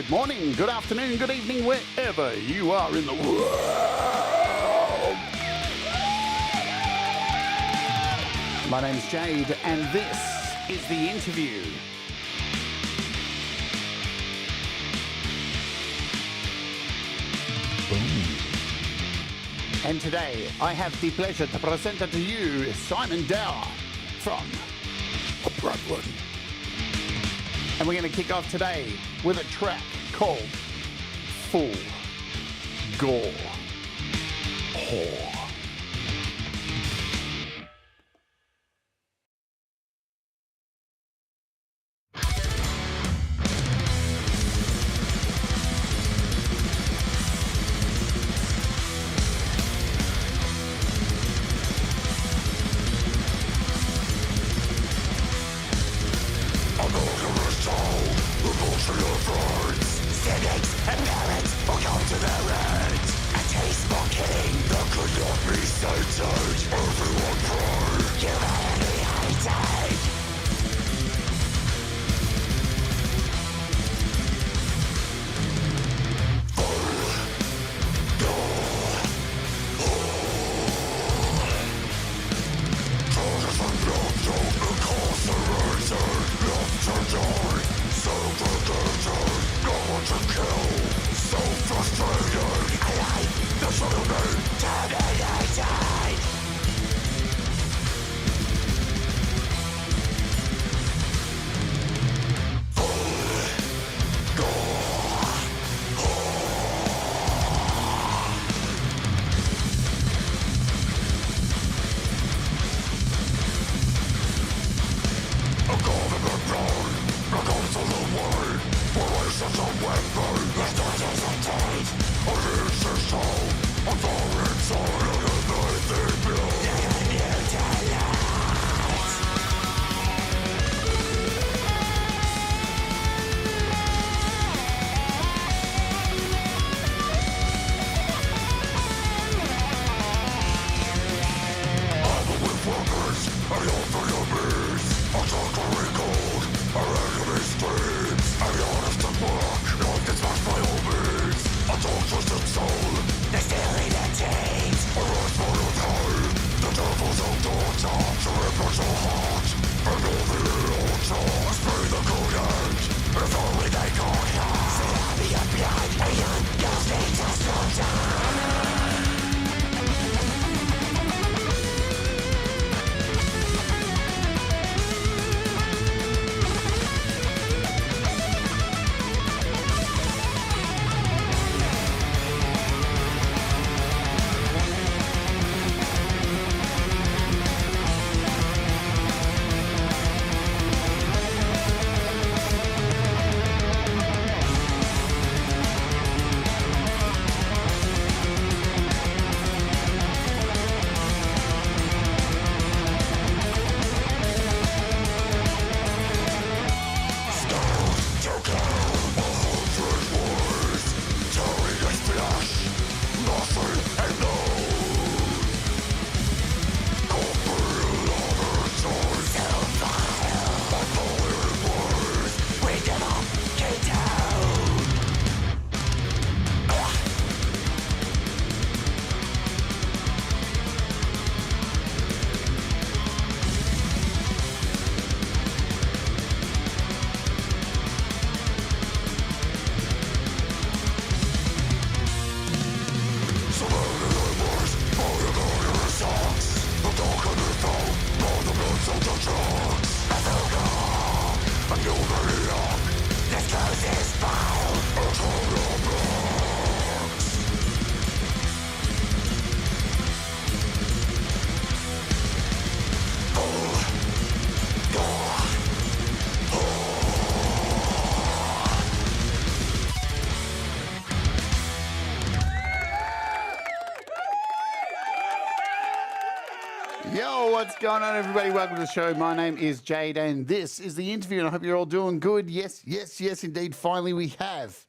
good morning, good afternoon, good evening, wherever you are in the world. My name's Jade, and this is The Interview. And today, I have the pleasure to present to you Simon Dower from Abramelin. And we're going to kick off today with a track called Full Gore Whore. What's going on, everybody? Welcome to the show. My name is Jade, and this is The Interview, and I hope you're all doing good. Yes, indeed. Finally, we have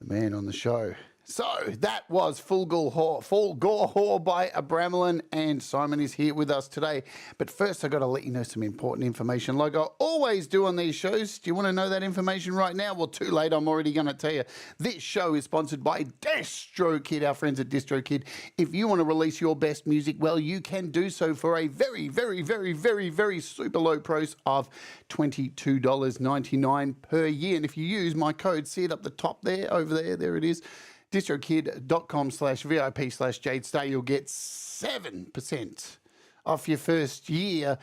the man on the show. So that was Full Gore Whore by Abramelin, and Simon is here with us today. But first, I've got to let you know some important information like I always do on these shows. Do you want to know that information right now? Well, too late. I'm already going to tell you. This show is sponsored by DistroKid, our friends at DistroKid. If you want to release your best music, well, you can do so for a very, very, very, very, very super low price of $22.99 per year. And if you use my code, see it up the top there, over there it is, distrokid.com/VIP/Jade Starr, you'll get 7% off your first year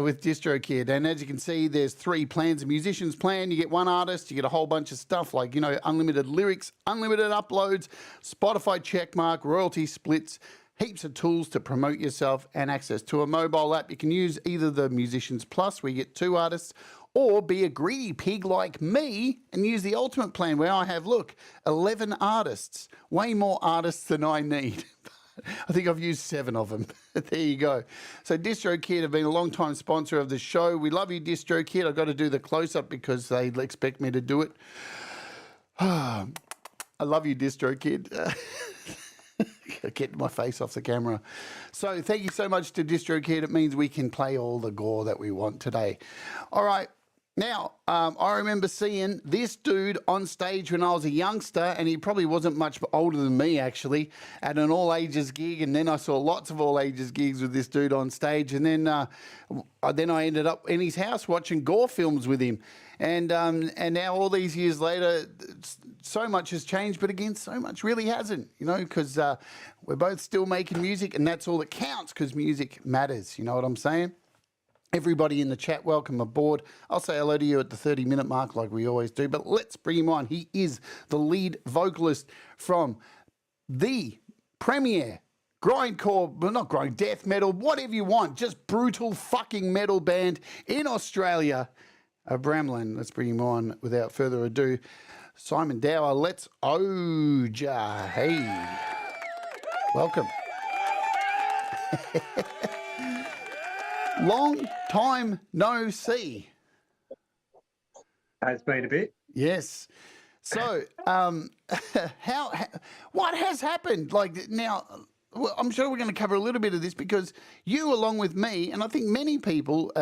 with DistroKid. And as you can see, there's 3 plans. A musician's plan, you get 1 artist, you get a whole bunch of stuff like, you know, unlimited lyrics, unlimited uploads, Spotify checkmark, royalty splits, heaps of tools to promote yourself, and access to a mobile app. You can use either the Musicians Plus, where you get 2 artists, or be a greedy pig like me and use the ultimate plan where I have, look, 11 artists, way more artists than I need. I think I've used 7 of them. There you go. So DistroKid have been a long-time sponsor of the show. We love you, DistroKid. I've got to do the close-up because they expect me to do it. I love you, DistroKid. Get my face off the camera. So thank you so much to DistroKid. It means we can play all the gore that we want today. All right. Now, I remember seeing this dude on stage when I was a youngster, and he probably wasn't much older than me, actually, at an all-ages gig, and then I saw lots of all-ages gigs with this dude on stage, and then I ended up in his house watching gore films with him, and now all these years later, so much has changed, but again, so much really hasn't, you know, because we're both still making music, and that's all that counts, because music matters, you know what I'm saying? Everybody in the chat, welcome aboard. I'll say hello to you at the 30-minute mark like we always do, but let's bring him on. He is the lead vocalist from the premier grindcore, well, not grind, death metal, whatever you want, just brutal fucking metal band in Australia, Abramelin. Let's bring him on without further ado. Simon Dower, let's oja. Hey, welcome. Long time no see. It's been a bit. Yes. So, what has happened? Like now, well, I'm sure we're going to cover a little bit of this because you, along with me, and I think many people,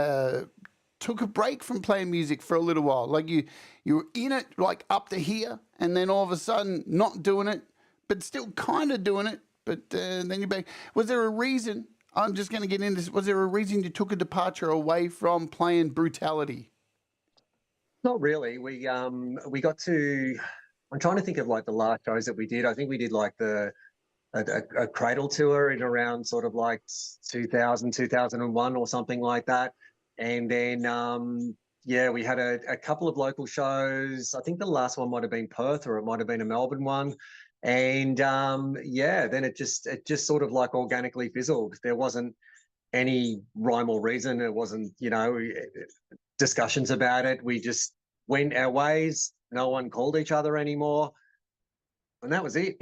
took a break from playing music for a little while. Like you were in it, like up to here, and then all of a sudden not doing it, but still kind of doing it. But then you're back. Was there a reason? I'm just going to get into this. Was there a reason you took a departure away from playing brutality? Not really. We got to. I'm trying to think of like the last shows that we did. I think we did like a Cradle tour in around sort of like 2000, 2001 or something like that. And then yeah, we had a couple of local shows. I think the last one might have been Perth, or it might have been a Melbourne one. And yeah, then it just sort of like organically fizzled. There wasn't any rhyme or reason. It wasn't, you know, discussions about it. We just went our ways. No one called each other anymore. And that was it.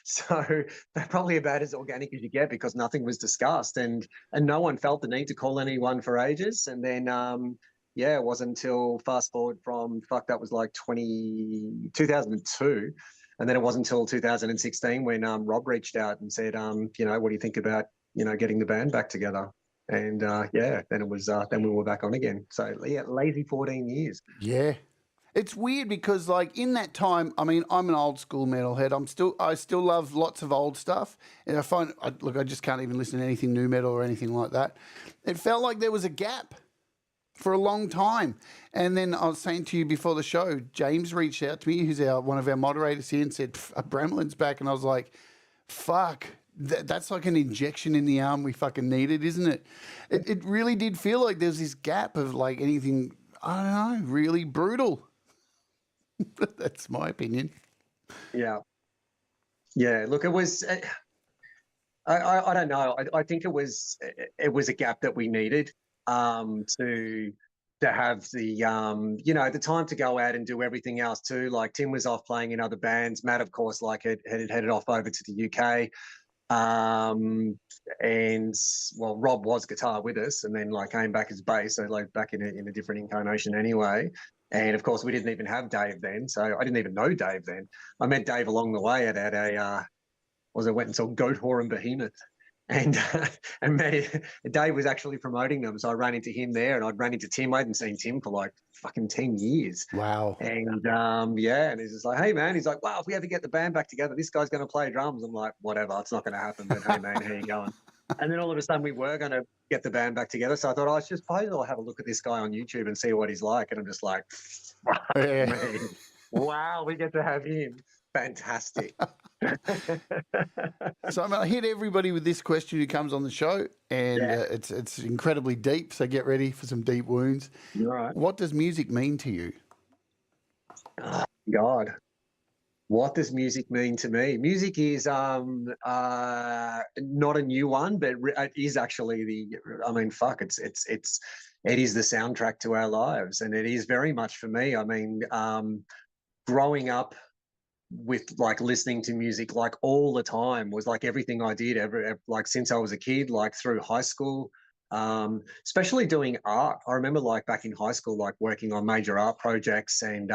So probably about as organic as you get, because nothing was discussed, and no one felt the need to call anyone for ages. And then yeah, it wasn't until fast forward from that was like 2002. And then it wasn't until 2016 when Rob reached out and said, you know, what do you think about, you know, getting the band back together? And yeah, then it was then we were back on again. So yeah, lazy 14 years. Yeah. It's weird because like in that time, I mean, I'm an old school metalhead. I still love lots of old stuff. And I find, look, I just can't even listen to anything new metal or anything like that. It felt like there was a gap for a long time. And then I was saying to you before the show, James reached out to me, who's one of our moderators here, and said, Abramelin's back. And I was like, fuck, that's like an injection in the arm we fucking needed, isn't it? It really did feel like there's this gap of like anything, I don't know, really brutal. That's my opinion. Yeah. Yeah. Look, it was, I don't know. I think it was a gap that we needed to have the, you know, the time to go out and do everything else too. Like Tim was off playing in other bands. Matt, of course, like had headed off over to the UK. And well, Rob was guitar with us and then like came back as bass. So like back in a different incarnation anyway. And of course, we didn't even have Dave then, so I didn't even know Dave then. I met Dave along the way at a went and saw Goat Whore and Behemoth, and and Dave was actually promoting them, so I ran into him there, and I'd ran into Tim. I hadn't seen Tim for like fucking 10 years. Wow. And and he's just like, hey man, he's like, wow, if we ever get the band back together, this guy's going to play drums. I'm like, whatever, it's not going to happen. But hey man, how you going? And then all of a sudden we were going to get the band back together. So I thought, I just probably I'll have a look at this guy on YouTube and see what he's like. And I'm just like, man, wow, we get to have him. Fantastic. So I hit everybody with this question who comes on the show, and it's incredibly deep. So get ready for some deep wounds. All right. What does music mean to you? Oh, God. What does music mean to me? Music is not a new one, but it is actually it is the soundtrack to our lives, and it is very much for me. I mean, growing up with like listening to music like all the time was like everything I did like since I was a kid, like through high school. Especially doing art. I remember like back in high school, like working on major art projects and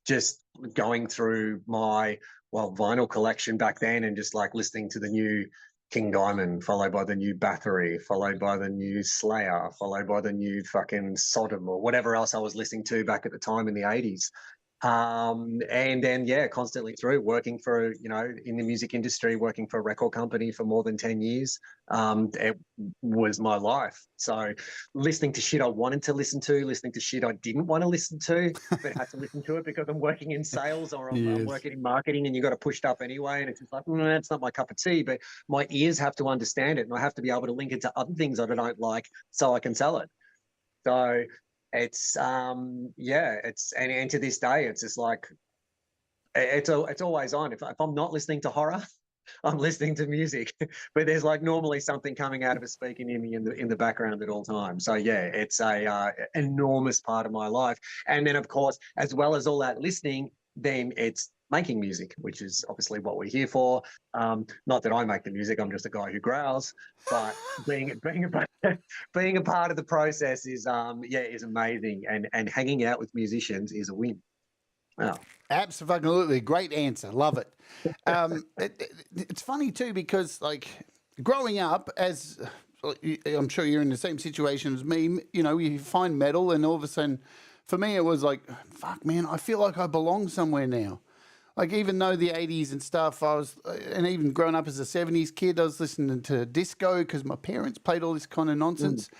just going through my vinyl collection back then and just like listening to the new King Diamond, followed by the new Bathory, followed by the new Slayer, followed by the new fucking Sodom or whatever else I was listening to back at the time in the 80s. And then constantly through working for in the music industry, working for a record company for more than 10 years. It was my life. So listening to shit I wanted to listen to, listening to shit I didn't want to listen to, but had to listen to it because I'm working in sales or I'm working in marketing, and you got to push it up anyway, and it's just like, it's not my cup of tea, but my ears have to understand it, and I have to be able to link it to other things that I don't like so I can sell it. So it's it's and to this day it's just like it's always on. If I'm not listening to horror, I'm listening to music, but there's like normally something coming out of a speaker near me in the background at all times. So it's a enormous part of my life. And then of course, as well as all that listening, then it's making music, which is obviously what we're here for. Not that I make the music, I'm just a guy who growls, but being a part of the process is amazing, and hanging out with musicians is a win. Oh. Absolutely. Great answer. Love it. It's funny too, because like growing up, as I'm sure you're in the same situation as me, you find metal and all of a sudden, for me, it was like, fuck man, I feel like I belong somewhere now. Like even though the 80s and stuff, and even growing up as a 70s kid, I was listening to disco because my parents played all this kind of nonsense.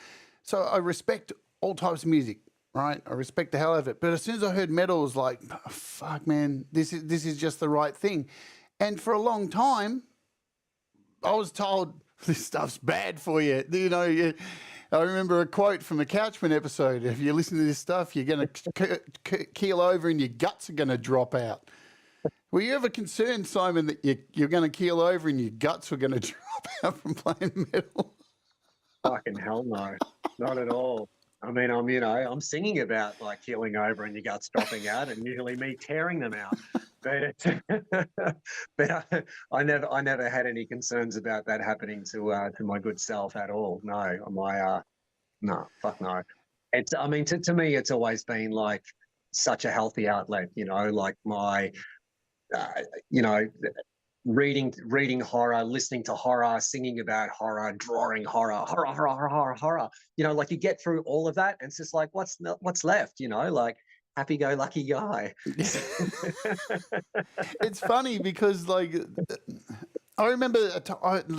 So I respect all types of music. Right, I respect the hell out of it. But as soon as I heard metal, I was like, oh, fuck, man, this is just the right thing. And for a long time, I was told this stuff's bad for you. I remember a quote from a Couchman episode: if you listen to this stuff, you're going to keel over and your guts are going to drop out. Were you ever concerned, Simon, that you're going to keel over and your guts were going to drop out from playing metal? Fucking hell no, not at all. I mean, I'm singing about like keeling over and your guts dropping out, and usually me tearing them out. But I never had any concerns about that happening to my good self at all. No, no, fuck no. It's, I mean, to me, it's always been like such a healthy outlet. Like my, reading horror, listening to horror, singing about horror, drawing horror. Like you get through all of that and it's just like, what's left, like happy-go-lucky guy. It's funny because like I remember,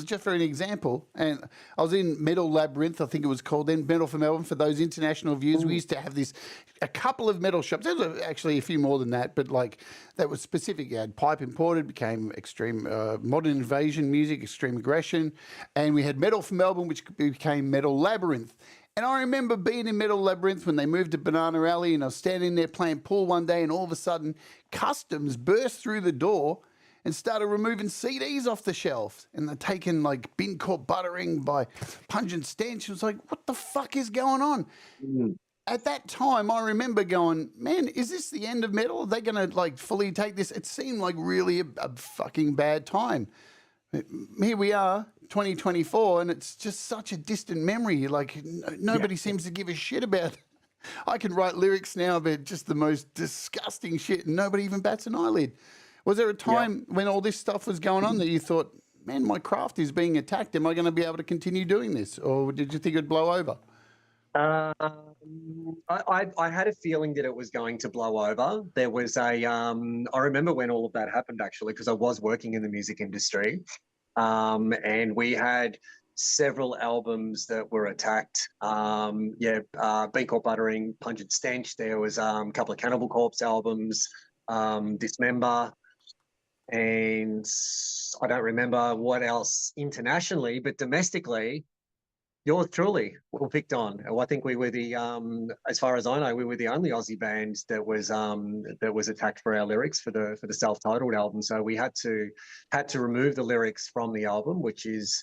just for an example, and I was in Metal Labyrinth, I think it was called then, Metal for Melbourne, for those international views. We used to have a couple of metal shops. There was actually a few more than that, but like that was specific. You had Pipe Imported, became Extreme Modern Invasion music, Extreme Aggression, and we had Metal for Melbourne, which became Metal Labyrinth. And I remember being in Metal Labyrinth when they moved to Banana Alley, and I was standing there playing pool one day, and all of a sudden, Customs burst through the door and started removing CDs off the shelves. And they're taking like Bin Corp Buttering by Pungent Stench. It was like, what the fuck is going on? At that time, I remember going, man, is this the end of metal? Are they going to like fully take this? It seemed like really a fucking bad time. Here we are, 2024, and it's just such a distant memory. Like nobody seems to give a shit about I can write lyrics now about just the most disgusting shit and nobody even bats an eyelid. Was there a time when all this stuff was going on that you thought, man, my craft is being attacked. Am I going to be able to continue doing this? Or did you think it'd blow over? I had a feeling that it was going to blow over. There was I remember when all of that happened, actually, because I was working in the music industry. And we had several albums that were attacked. Bean Court Buttering, Pungent Stench. There was a couple of Cannibal Corpse albums, Dismember, and I don't remember what else internationally, but domestically, yours truly were picked on. I think we were the, as far as I know, we were the only Aussie band that was attacked for our lyrics for the self-titled album. So we had to remove the lyrics from the album, which is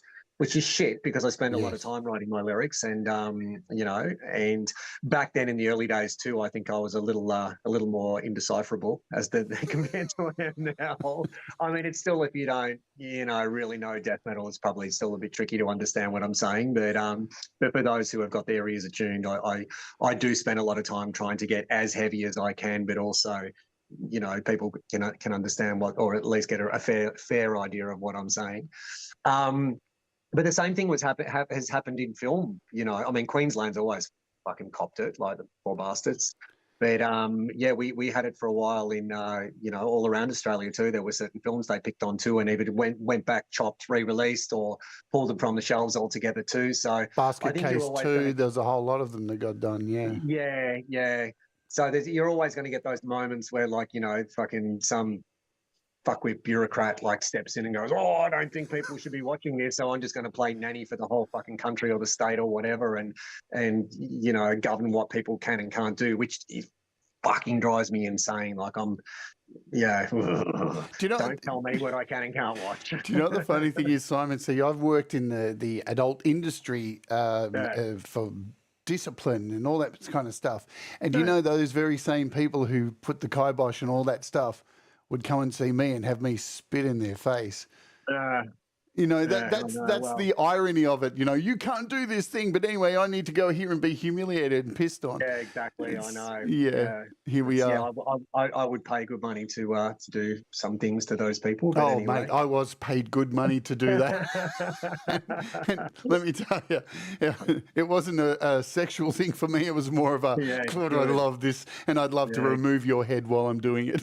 shit, because I spent a lot of time writing my lyrics, and and back then in the early days too, I think I was a little more indecipherable as compared to I am now. I mean, it's still, if you don't really know death metal, it's probably still a bit tricky to understand what I'm saying. But for those who have got their ears attuned, I do spend a lot of time trying to get as heavy as I can, but also, people can understand what, or at least get a fair idea of what I'm saying. But the same thing has happened in film. I mean, Queensland's always fucking copped it, like the poor bastards. But we had it for a while in all around Australia too. There were certain films they picked on too, and even went back, chopped, re-released, or pulled them from the shelves altogether too. So Basket Case too. There's a whole lot of them that got done. Yeah. So you're always going to get those moments where, like, fucking some fuckwit bureaucrat like steps in and goes, "Oh, I don't think people should be watching this, so I'm just going to play nanny for the whole fucking country or the state or whatever, and govern what people can and can't do," which fucking drives me insane. Like, don't tell me what I can and can't watch. Do you know what the funny thing is, Simon? See, I've worked in the adult industry for discipline and all that kind of stuff, and those very same people who put the kibosh and all that stuff would come and see me and have me spit in their face. That's the irony of it. You can't do this thing, but anyway, I need to go here and be humiliated and pissed on. Yeah, exactly. I know. Yeah, here we are. I would pay good money to do some things to those people. But anyway. Mate, I was paid good money to do that. and let me tell you, it wasn't a sexual thing for me. It was more of a, God, I love this, and I'd love to remove your head while I'm doing it.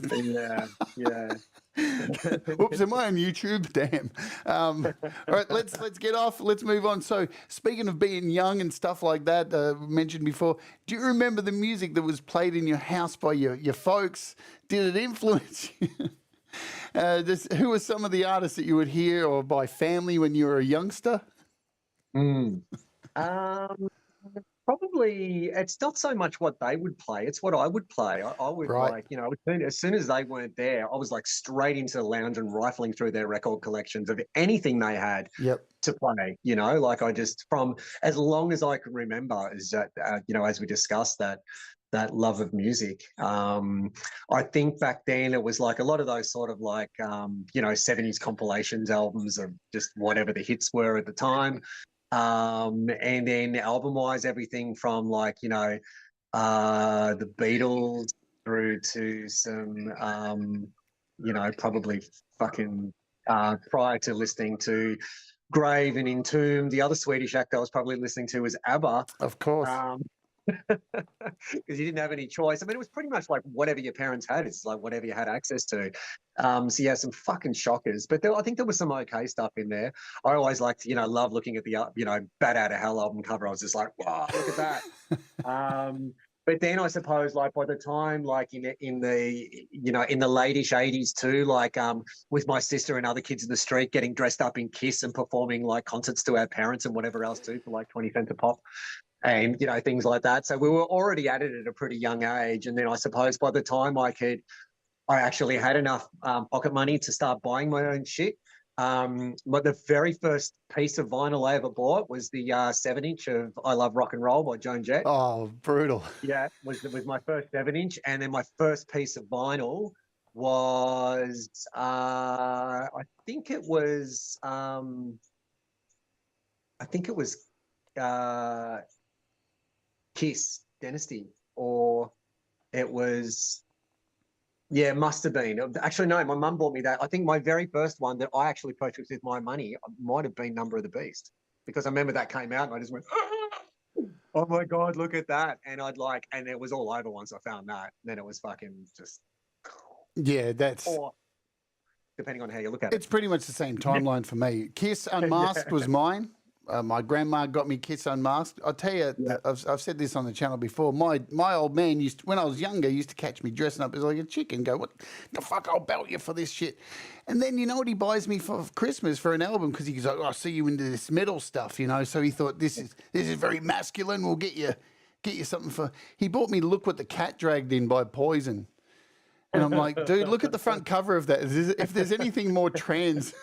Yeah. Oops, am I on YouTube? Damn. All right, let's get off. Let's move on. So, speaking of being young and stuff like that, mentioned before, do you remember the music that was played in your house by your folks? Did it influence you? Who were some of the artists that you would hear, or by family when you were a youngster? Probably it's not so much what they would play, it's what I would play. I would like, as soon as they weren't there, I was like straight into the lounge and rifling through their record collections of anything they had to play. Like, I just, from as long as I can remember, is that as we discussed, that love of music. I think back then it was like a lot of those sort of like 70s compilations albums of just whatever the hits were at the time. And then album-wise, everything from like, the Beatles through to some, probably fucking prior to listening to Grave and Entombed, the other Swedish act I was probably listening to was ABBA. Of course. Because you didn't have any choice. I mean, it was pretty much like whatever your parents had. It's like whatever you had access to. So yeah, some fucking shockers. But I think there was some okay stuff in there. I always liked, love looking at the, Bat Out of Hell album cover. I was just like, wow, look at that. But then I suppose, like, by the time, like in the late-ish 80s too, like with my sister and other kids in the street getting dressed up in Kiss and performing like concerts to our parents and whatever else too for like 20 cents a pop. And, things like that. So we were already at it at a pretty young age. And then I suppose by the time I actually had enough pocket money to start buying my own shit. But the very first piece of vinyl I ever bought was the 7-inch of I Love Rock and Roll by Joan Jett. Oh, brutal. Yeah, was my first 7-inch. And then my first piece of vinyl was, I think it was Kiss Dynasty. or it was, yeah, it must have been. Actually, no, my mum bought me that. I think my very first one that I actually purchased with my money might have been Number of the Beast, because I remember that came out and I just went, oh my God, look at that. And and it was all over once I found that. Then it was fucking just, Yeah, that's... or depending on how you look at it. It's pretty much the same timeline for me. Kiss Unmasked was mine. My grandma got me Kiss Unmasked. I'll tell you, I've said this on the channel before. My old man when I was younger, used to catch me dressing up as like a chick and go, "What the fuck? I'll belt you for this shit." And then you know what he buys me for Christmas for an album, because he's like, "Oh, I see you into this metal stuff," you know. So he thought this is very masculine. We'll get you something for. He bought me "Look What the Cat Dragged In" by Poison. And I'm like, dude, look at the front cover of that. If there's anything more trans,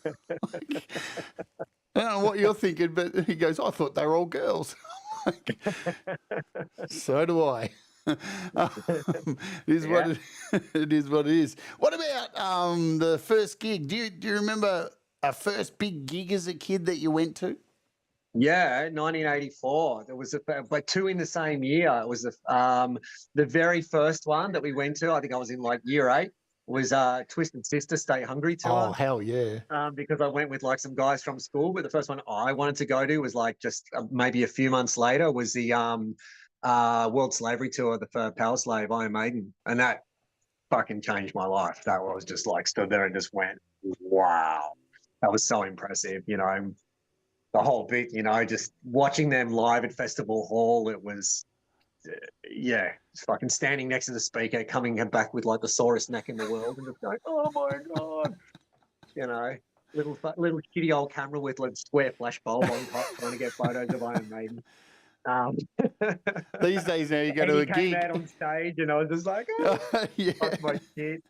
like, I don't know what you're thinking, but he goes, I thought they were all girls. Like, so do I. It is what it is. What it is. What about the first gig? Do you remember a first big gig as a kid that you went to? Yeah, 1984. There was but two in the same year. It was the very first one that we went to. I think I was in like year 8. Was Twisted Sister Stay Hungry tour. Oh hell yeah! Because I went with like some guys from school. But the first one I wanted to go to was like just maybe a few months later was the World Slavery Tour, the Power Slave, Iron Maiden, and that fucking changed my life. That was just like stood there and just went, wow, that was so impressive. You know, the whole bit, you know, just watching them live at Festival Hall, it was, yeah, fucking standing next to the speaker, coming back with like the sorest neck in the world, and just going, oh my God, you know, little shitty old camera with a square flash bulb on top, trying to get photos of Iron Maiden. These days now you go to a gig. He came out on stage, and I was just like, oh, yeah. fuck my shit.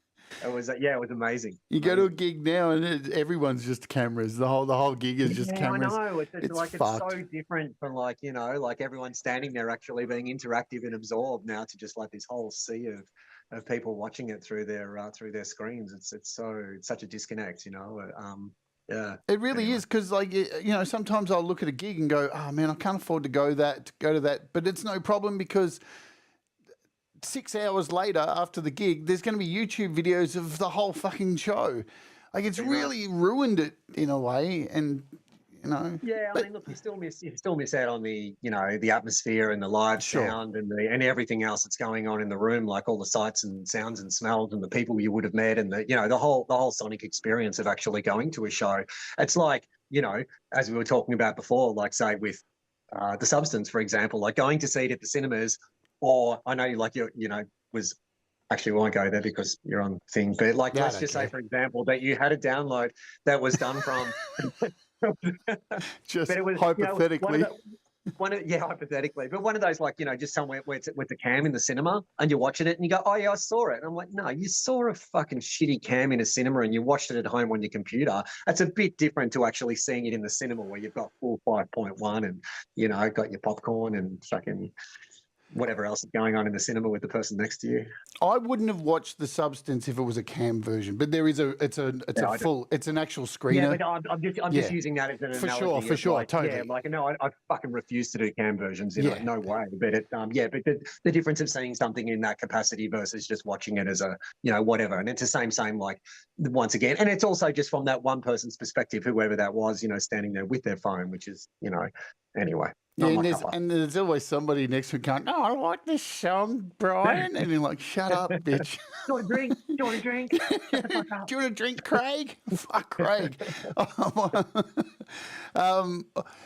It was amazing. You go to a gig now and everyone's just cameras. The whole gig is just cameras. I know. It's like fucked. It's so different from like, you know, like everyone standing there actually being interactive and absorbed now to just like this whole sea of people watching it through their screens. It's such a disconnect, you know. Yeah, it really is, because like, you know, sometimes I'll look at a gig and go, oh man, I can't afford to go to that, but it's no problem, because 6 hours later after the gig, there's going to be YouTube videos of the whole fucking show. Like, it's really ruined it in a way, and you know. Yeah, I mean, look, you still miss out on the, you know, the atmosphere and the live sound and everything else that's going on in the room, like all the sights and sounds and smells and the people you would have met, and the, you know, the whole sonic experience of actually going to a show. It's like, you know, as we were talking about before, like say with The Substance, for example, like going to see it at the cinemas. Or I know, like, you know, was actually, we won't go there because you're on thing, but like, let's just say, for example, that you had a download that was done from just but it was, hypothetically. You know, hypothetically, but one of those, like, you know, just somewhere where it's with the cam in the cinema and you're watching it and you go, oh yeah, I saw it. And I'm like, no, you saw a fucking shitty cam in a cinema and you watched it at home on your computer. That's a bit different to actually seeing it in the cinema where you've got full 5.1 and, you know, got your popcorn and fucking whatever else is going on in the cinema with the person next to you. I wouldn't have watched The Substance if it was a cam version, but there is it's an actual screener. Yeah, but I'm just using that as an analogy. For sure, like, totally. Yeah, like, no, I fucking refuse to do cam versions. You know, no way. But but the difference of seeing something in that capacity versus just watching it as a, you know, whatever. And it's the same, like, once again, and it's also just from that one person's perspective, whoever that was, you know, standing there with their phone, which is, you know, anyway. Yeah, and there's always somebody next to going, "Oh, I like this song, Brian," and you're like, "Shut up, bitch." Do you want a drink? Do you want a drink? Shut the fuck up. Do you want a drink, Craig? Fuck Craig.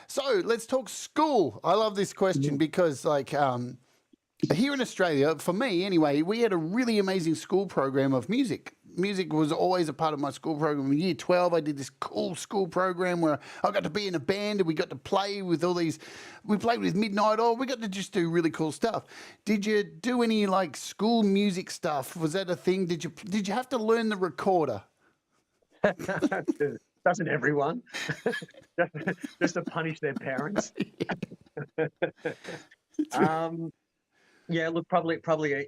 So let's talk school. I love this question because, like, here in Australia, for me anyway, we had a really amazing school program of music. Music was always a part of my school program. In year 12, I did this cool school program where I got to be in a band and we got to play with all these. We played with Midnight Oil. We got to just do really cool stuff. Did you do any like school music stuff? Was that a thing? Did you have to learn the recorder? Doesn't everyone? Just to punish their parents. Yeah, look, probably,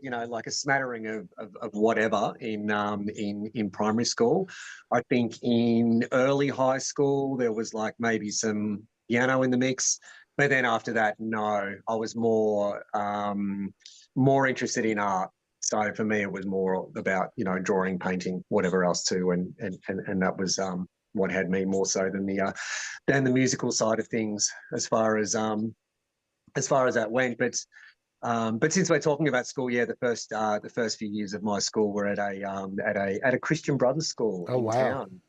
you know, like a smattering of whatever in primary school. I think in early high school there was like maybe some piano in the mix, but then after that, no, I was more more interested in art. So for me, it was more about, you know, drawing, painting, whatever else too. And that was what had me more so than the musical side of things as far as that went. But since we're talking about school, yeah, the first few years of my school were at a Christian Brothers school in town.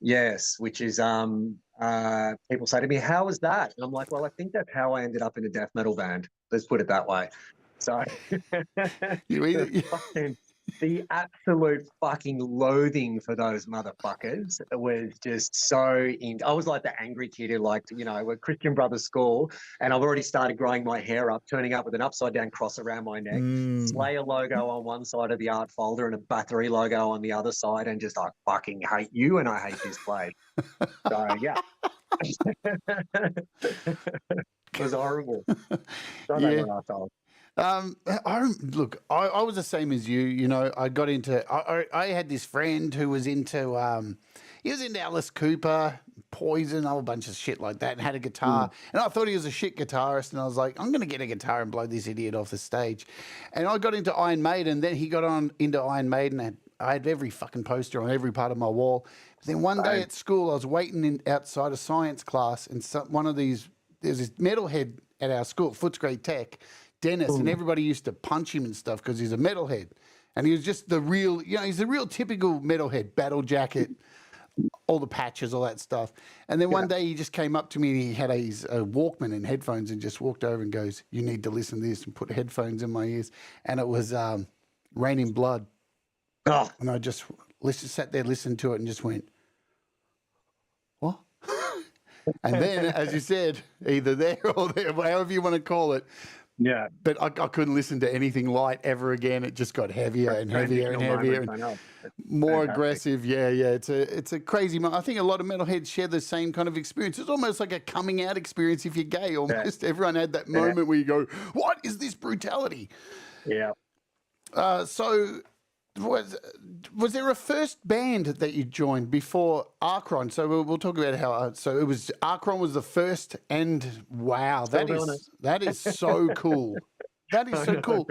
Yes, which is people say to me, "How was that?" And I'm like, "Well, I think that's how I ended up in a death metal band. Let's put it that way." So the absolute fucking loathing for those motherfuckers was just so I was like the angry kid who liked, you know, a Christian Brothers school, and I've already started growing my hair up, turning up with an upside down cross around my neck, Slayer logo on one side of the art folder and a Bathory logo on the other side, and just I fucking hate you and I hate this place. So yeah. It was horrible. I was the same as you. You know, I got into. I had this friend who was into. He was into Alice Cooper, Poison, a whole bunch of shit like that, and had a guitar. And I thought he was a shit guitarist, and I was like, I'm going to get a guitar and blow this idiot off the stage. And I got into Iron Maiden. Then he got into Iron Maiden, and I had every fucking poster on every part of my wall. But then one day at school, I was waiting outside a science class, and there's this metalhead at our school, Footscray Tech, Dennis, and everybody used to punch him and stuff because he's a metalhead. And he was just the real, you know, he's the real typical metalhead, battle jacket, all the patches, all that stuff. And then one day he just came up to me and he had his Walkman and headphones and just walked over and goes, "You need to listen to this," and put headphones in my ears. And it was Rain in Blood. Oh. And I just sat there, listened to it and just went, what? And then, as you said, either there or there, however you want to call it. Yeah. But I couldn't listen to anything light ever again. It just got heavier and heavier and heavier and more aggressive. Yeah, yeah. It's a crazy. I think a lot of metalheads share the same kind of experience. It's almost like a coming out experience if you're gay. Almost everyone had that moment where you go, "What is this brutality?" Yeah. So was there a first band that you joined before Acheron? So we'll talk about how. So it was Acheron was the first, and wow, that is so cool. That is so cool.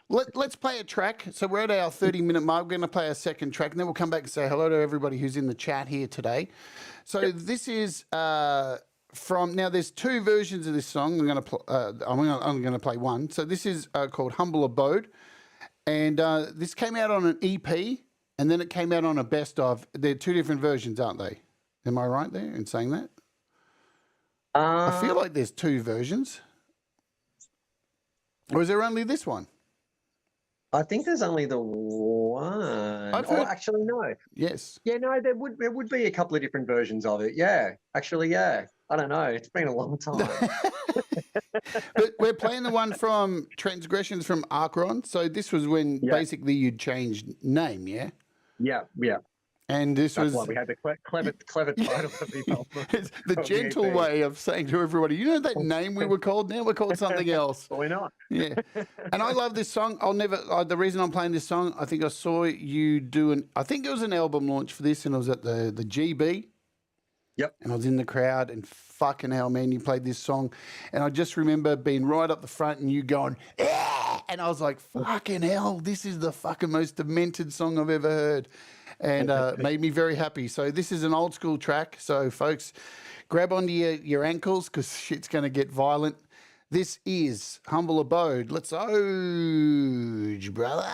Let's play a track. So we're at our 30-minute mark. We're going to play a second track, and then we'll come back and say hello to everybody who's in the chat here today. So this is from now. There's two versions of this song. I'm going to play one. So this is called "Humble Abode." And this came out on an EP, and then it came out on a best of. They're two different versions, aren't they? Am I right there in saying that? I feel like there's two versions. Or is there only this one? I think there's only the one. Actually, no. Yes. Yeah, no, there would be a couple of different versions of it. Yeah, actually, yeah. I don't know. It's been a long time. But we're playing the one from Transgressions from Acheron. So this was when basically you'd changed name, yeah? Yeah, yeah. And that's why we had the clever title for people. It's the gentle way of saying to everybody, you know that name we were called? Now we're called something else. Why not? Yeah. And I love this song. The reason I'm playing this song, I think I saw you do I think it was an album launch for this, and it was at the GB. Yep. And I was in the crowd, and fucking hell, man, you played this song. And I just remember being right up the front and you going, "Yeah!" And I was like, fucking hell, this is the fucking most demented song I've ever heard. And made me very happy. So this is an old school track. So folks, grab onto your ankles because shit's going to get violent. This is Humble Abode. Let's oge, brother.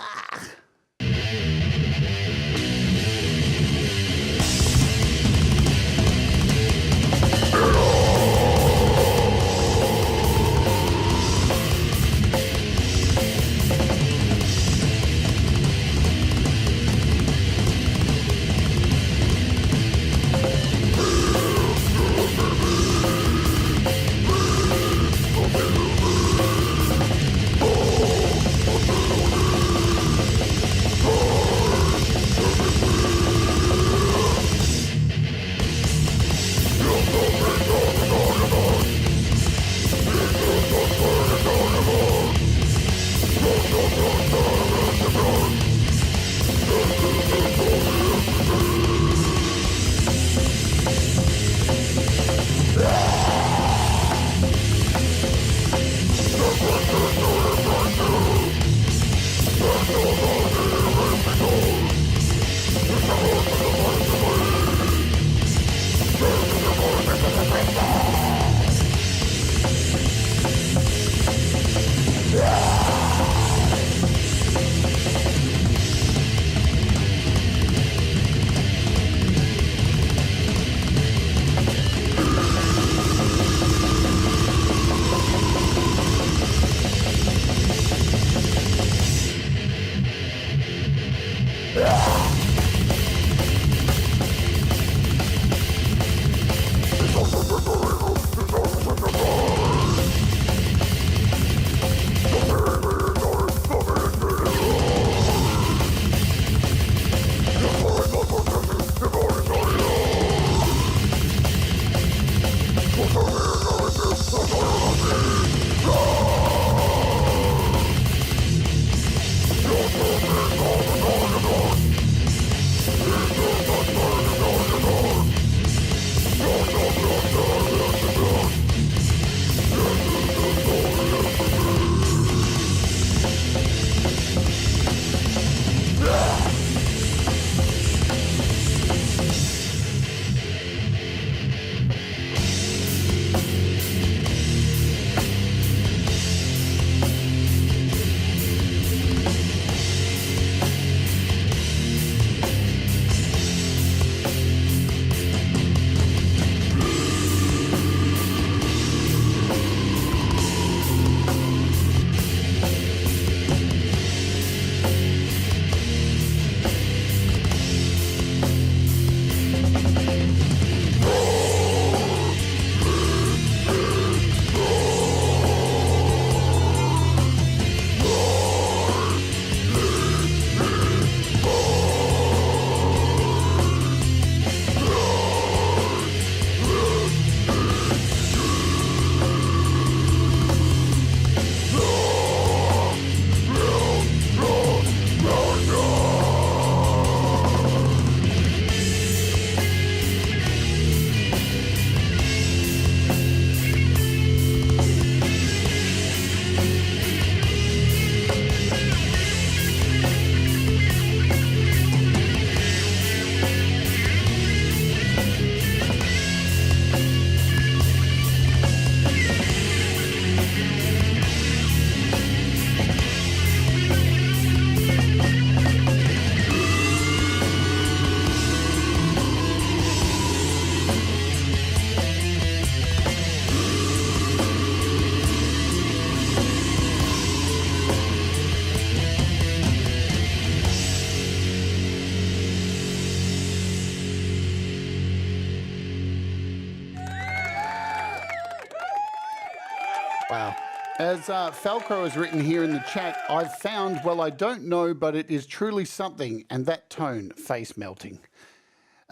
Wow. As Falcro has written here in the chat, I've found, well, I don't know, but it is truly something, and that tone, face melting.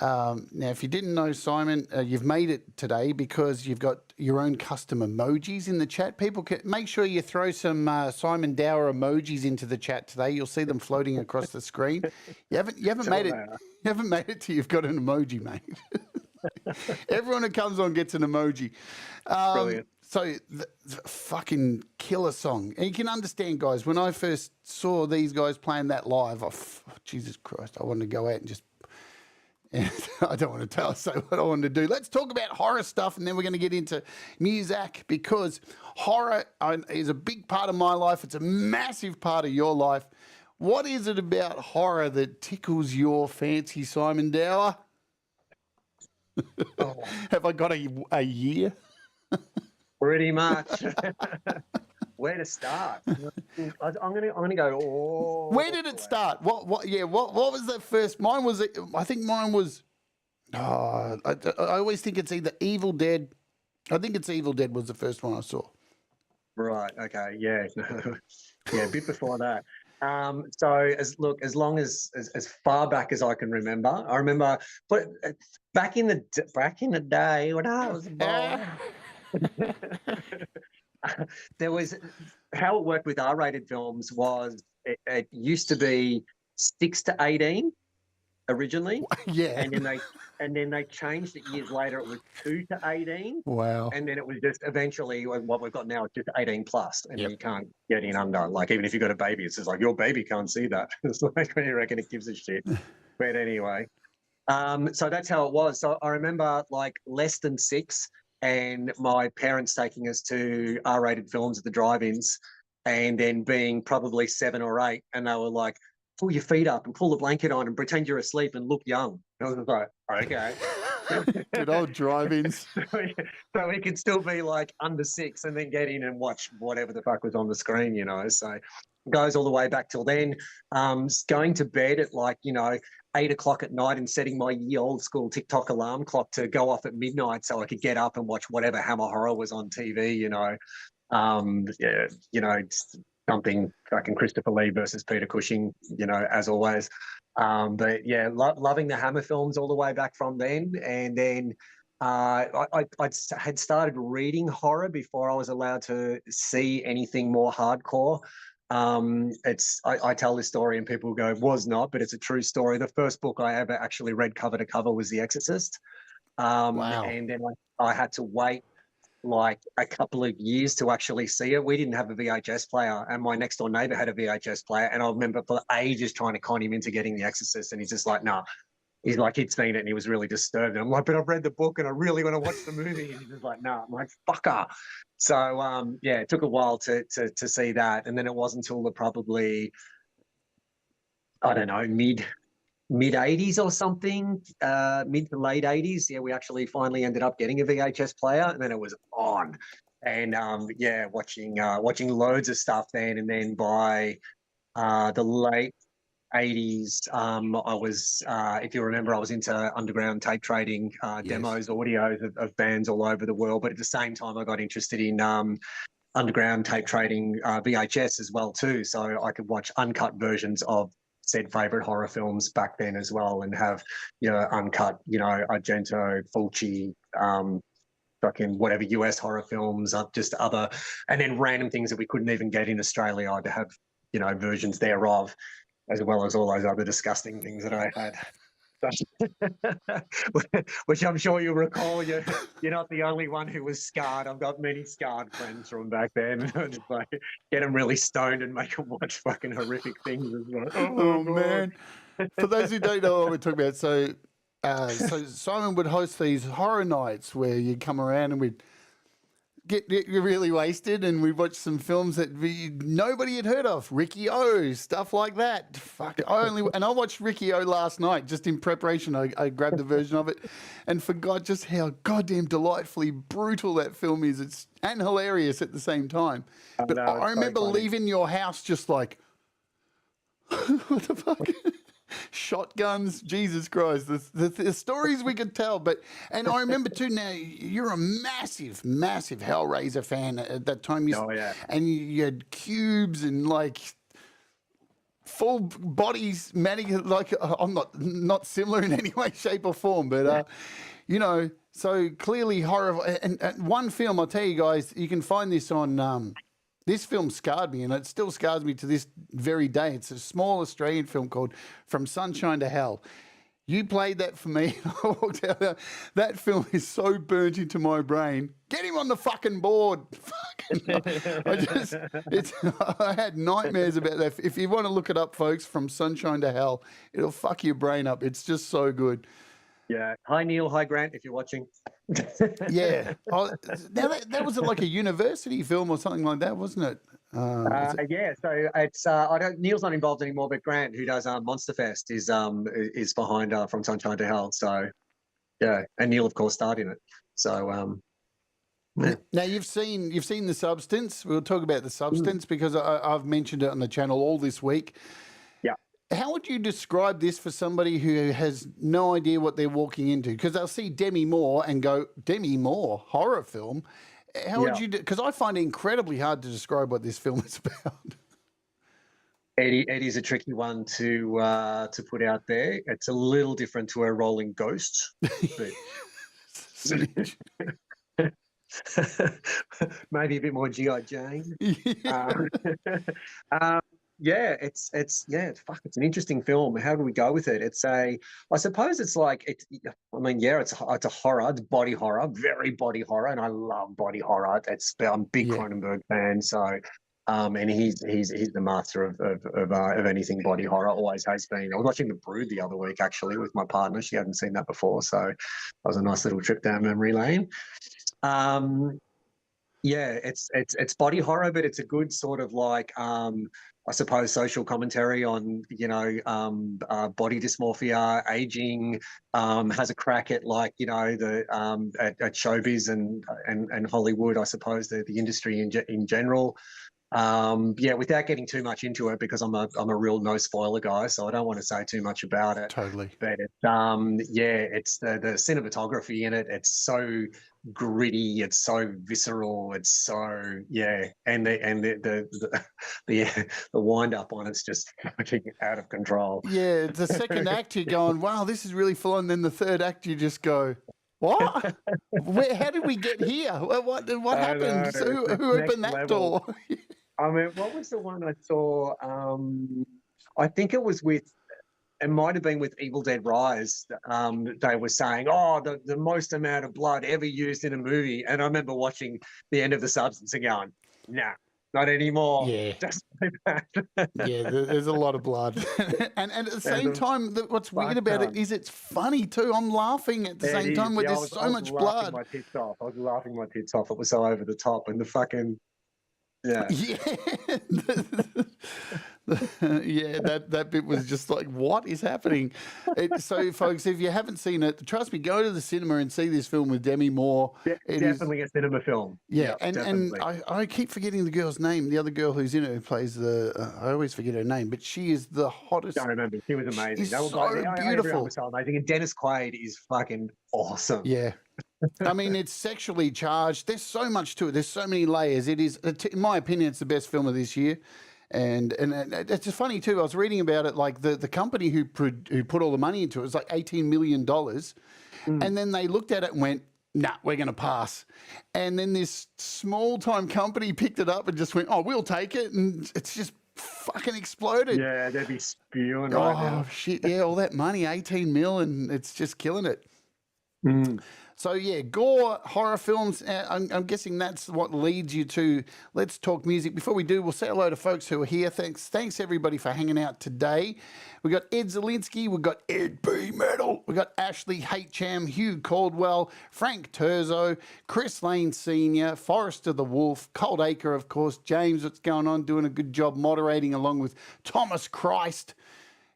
Now, if you didn't know, Simon, you've made it today because you've got your own custom emojis in the chat. People can make sure you throw some Simon Dower emojis into the chat today. You'll see them floating across the screen. You haven't made it. You haven't made it till you've got an emoji, mate. Everyone who comes on gets an emoji. Brilliant. So the fucking killer song. And you can understand, guys, when I first saw these guys playing that live, Jesus Christ, I wanted to go out and just, I don't want to say what I wanted to do. Let's talk about horror stuff, and then we're going to get into music, because horror is a big part of my life. It's a massive part of your life. What is it about horror that tickles your fancy, Simon Dower? Oh. Have I got a year? Pretty much. Where to start? I'm gonna go. Oh, where did it start? What was the first? Mine was. I think mine was. I always think it's either Evil Dead. I think it's Evil Dead was the first one I saw. Right. Okay. Yeah. Yeah. A bit before that. So as long as far back as I can remember, I remember, but back in the day when I was born. There was, how it worked with R-rated films was it used to be 6 to 18 originally, yeah, and then they changed it years later. It was 2 to 18. Wow. And then it was just eventually what we've got now is just 18 plus, and yep. You can't get in under. Like, even if you got a baby, it's just like, your baby can't see that. It's like, when you reckon it gives a shit. But anyway, so that's how it was. So I remember like less than 6. And my parents taking us to R-rated films at the drive-ins, and then being probably 7 or 8, and they were like, pull your feet up and pull the blanket on and pretend you're asleep and look young. And I was like, okay. Good old drive-ins. So we could still be like under 6 and then get in and watch whatever the fuck was on the screen, you know. So it goes all the way back till then. Going to bed at 8 o'clock at night and setting my old school TikTok alarm clock to go off at midnight so I could get up and watch whatever Hammer Horror was on TV, something fucking Christopher Lee versus Peter Cushing, as always. But yeah, loving the Hammer films all the way back from then. And then I had started reading horror before I was allowed to see anything more hardcore. I tell this story and people go, was not, but it's a true story. The first book I ever actually read cover to cover was The Exorcist. Wow. And then I had to wait like a couple of years to actually see it. We didn't have a VHS player, and my next door neighbor had a VHS player. And I remember for ages trying to con him into getting The Exorcist. And he's just like, nah. He's like, he'd seen it and he was really disturbed. And I'm like, but I've read the book and I really want to watch the movie. And he's just like, no. I'm like, fucker. So, yeah, it took a while to see that. And then it wasn't until probably, I don't know, mid 80s or something, mid to late 80s. Yeah, we actually finally ended up getting a VHS player, and then it was on. And, yeah, watching loads of stuff then. And then by the late 80s, I was, if you remember, I was into underground tape trading, demos, audios of bands all over the world. But at the same time, I got interested in underground tape trading VHS as well too. So I could watch uncut versions of said favorite horror films back then as well, and have uncut, Argento, Fulci, fucking whatever US horror films, just other, and then random things that we couldn't even get in Australia. I'd have versions thereof, as well as all those other disgusting things that I had. Which I'm sure you'll recall. You're not the only one who was scarred. I've got many scarred friends from back then. Just like get them really stoned and make them watch fucking horrific things as well. Oh man! For those who don't know what we're talking about, so Simon would host these horror nights where you'd come around and we'd get really wasted, and we'd watch some films that nobody had heard of, Ricky O, stuff like that. Fuck, I watched Ricky O last night just in preparation. I grabbed a version of it and forgot just how goddamn delightfully brutal that film is. And hilarious at the same time. But I remember leaving your house just like, what the fuck? shotguns, Jesus Christ, the stories we could tell. And I remember too, now you're a massive Hellraiser fan at that time. Oh yeah. And you had cubes and like full bodies, like I'm not similar in any way, shape or form, but you know, so clearly horror. And one film, I'll tell you guys, you can find this on. This film scarred me, and it still scars me to this very day. It's a small Australian film called From Sunshine to Hell. You played that for me. I walked out there. That film is so burnt into my brain. Get him on the fucking board. I had nightmares about that. If you want to look it up, folks, From Sunshine to Hell, it'll fuck your brain up. It's just so good. Yeah. Hi, Neil. Hi, Grant, if you're watching. Yeah. Now that was like a university film or something like that, wasn't it? Yeah. So it's Neil's not involved anymore, but Grant, who does Monster Fest, is behind From Sunshine to Hell. So yeah, and Neil, of course, starred in it. So yeah. Now you've seen the Substance. We'll talk about the Substance because I've mentioned it on the channel all this week. How would you describe this for somebody who has no idea what they're walking into? Because they'll see Demi Moore and go, Demi Moore, horror film. How would you do? Because I find it incredibly hard to describe what this film is about. Eddie's a tricky one to put out there. It's a little different to a rolling ghost. But maybe a bit more G.I. Jane. Yeah, it's an interesting film. How do we go with it? I suppose it's like it's a horror, it's body horror, very body horror, and I love body horror. I'm a big Cronenberg fan, so and he's the master of anything body horror, always has been. I was watching The Brood the other week actually with my partner. She hadn't seen that before, so that was a nice little trip down memory lane. Yeah, it's body horror, but it's a good sort of like I suppose social commentary on body dysmorphia, aging, has a crack at like the at showbiz and Hollywood, I suppose the industry in general. Without getting too much into it, because I'm a real no spoiler guy, so I don't want to say too much about it. Totally. But it's it's the cinematography in it. It's so gritty. It's so visceral. It's so and the wind up on it's just fucking out of control. Yeah, the second act you're going, wow, this is really full on. Then the third act you just go, what? How did we get here? What happened? So who opened that door? I mean, what was the one I saw? I think it was it might have been with Evil Dead Rise. They were saying, oh, the most amount of blood ever used in a movie. And I remember watching the end of The Substance and going, nah, not anymore. Yeah. Just like that. Yeah, there's a lot of blood. and at the same time, what's weird about it is it's funny too. I'm laughing at the same time where there's so much blood. I was laughing my tits off. It was so over the top. And the fucking... Yeah. Yeah, that bit was just like, what is happening? So, folks, if you haven't seen it, trust me, go to the cinema and see this film with Demi Moore. Definitely a cinema film. Yeah, and I keep forgetting the girl's name. The other girl who's in it who plays I always forget her name, but she is the hottest. I remember. She was amazing. She's so beautiful. So amazing. And Dennis Quaid is fucking awesome. Yeah. I mean, it's sexually charged. There's so much to it. There's so many layers. It is, in my opinion, it's the best film of this year. And it's just funny too. I was reading about it. Like the company who put all the money into it was like $18 million, and then they looked at it and went, "Nah, we're going to pass." And then this small time company picked it up and just went, "Oh, we'll take it," and it's just fucking exploded. Yeah, they'd be spewing right now. Oh shit! Yeah, all that money, 18 mil, and it's just killing it. So yeah, gore, horror films, I'm guessing that's what leads you to Let's Talk Music. Before we do, we'll say hello to folks who are here. Thanks everybody for hanging out today. We've got Ed Zielinski, we've got Ed B. Metal, we've got Ashley H.M., Hugh Caldwell, Frank Terzo, Chris Lane Sr., Forrester the Wolf, Cold Acre, of course, James, what's going on, doing a good job moderating along with Thomas Christ.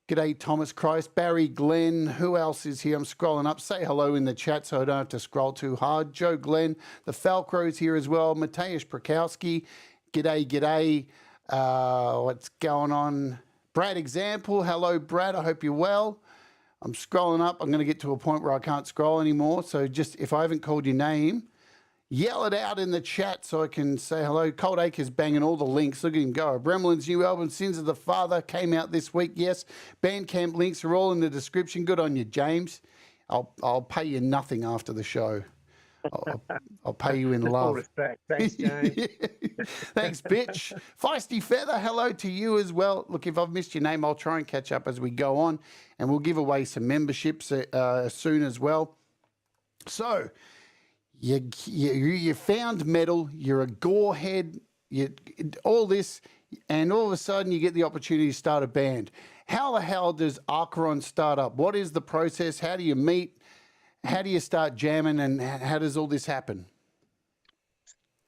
G'day, Thomas Christ, Barry Glenn. Who else is here? I'm scrolling up. Say hello in the chat so I don't have to scroll too hard. Joe Glenn, the Falcrow's here as well. Mateusz Prakowski, g'day. What's going on? Brad Example, hello, Brad. I hope you're well. I'm scrolling up. I'm going to get to a point where I can't scroll anymore. So just if I haven't called your name, yell it out in the chat so I can say hello. Cold Acres banging all the links. Look at him go. Abramelin's new album, Sins of the Father, came out this week. Yes, Bandcamp links are all in the description. Good on you, James. I'll pay you nothing after the show. I'll pay you in love. Full respect. Thanks, James. Thanks, bitch. Feisty Feather, hello to you as well. Look, if I've missed your name, I'll try and catch up as we go on, and we'll give away some memberships soon as well. So, you found metal, you're a gorehead, all this, and all of a sudden you get the opportunity to start a band. How the hell does Acheron start up? What is the process? How do you meet? How do you start jamming, and how does all this happen?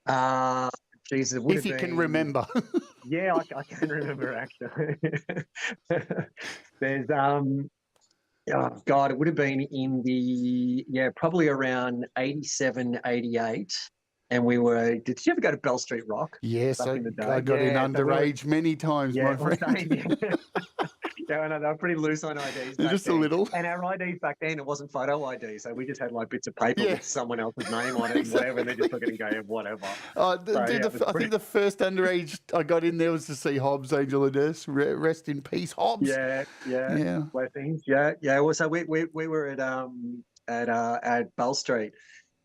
Geez, it would if have you been, can remember. Yeah, I can remember actually. There's oh God, it would have been in the probably around 87, 88. And we were, did you ever go to Bell Street Rock? Yes, back in the day? I got in underage many times, my friend. Yeah, I know, they were pretty loose on IDs. Just a little. And our IDs back then, it wasn't photo ID, so we just had like bits of paper with someone else's name on it and whatever, and they just look at it and go, whatever. I think the first underage I got in there was to see Hobbs, Angel of Death. Rest in peace, Hobbs. Yeah. Blessings. Yeah. Well, so we were at Bell Street.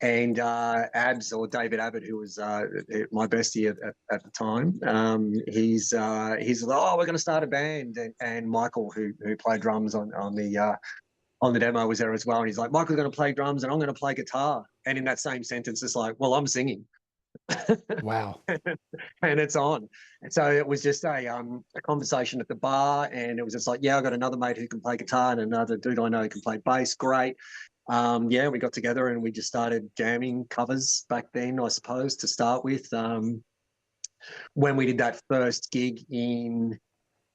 And Abs, or David Abbott, who was my bestie at the time, he's like, oh, we're going to start a band, and Michael, who played drums on the demo, was there as well, and he's like, Michael's going to play drums and I'm going to play guitar, and in that same sentence, it's like, well, I'm singing. Wow. And it's on. And so it was just a conversation at the bar, and it was just like, yeah, I got another mate who can play guitar and another dude I know who can play bass. Great. We got together and we just started jamming covers back then, I suppose, to start with. When we did that first gig in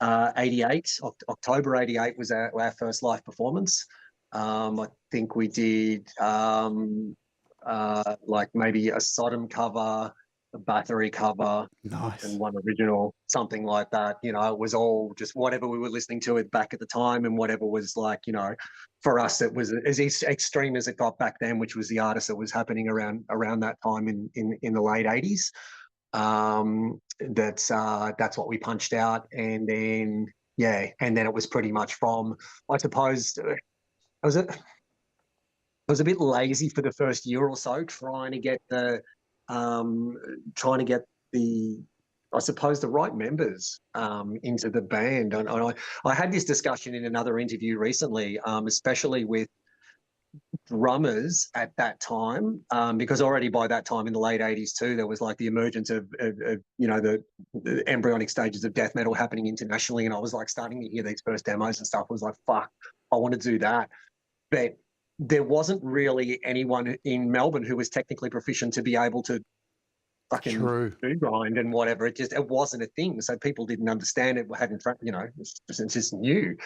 88, October 88 was our first live performance. I think we did like maybe a Sodom cover, a Bathory cover, nice, and one original, something like that. You know, it was all just whatever we were listening to it back at the time, and whatever was like, you know, for us it was as extreme as it got back then, which was the artist that was happening around that time in the late 80s. That's what we punched out, and then it was pretty much from, I suppose, I was a bit lazy for the first year or so, trying to get the I suppose the right members into the band. And I had this discussion in another interview recently, especially with drummers at that time, because already by that time in the late 80s too, there was like the emergence of you know, the embryonic stages of death metal happening internationally, and I was like starting to hear these first demos and stuff. I was like, fuck, I want to do that. But there wasn't really anyone in Melbourne who was technically proficient to be able to fucking do grind and whatever. It wasn't a thing. So people didn't understand it, hadn't, you know, it's just new.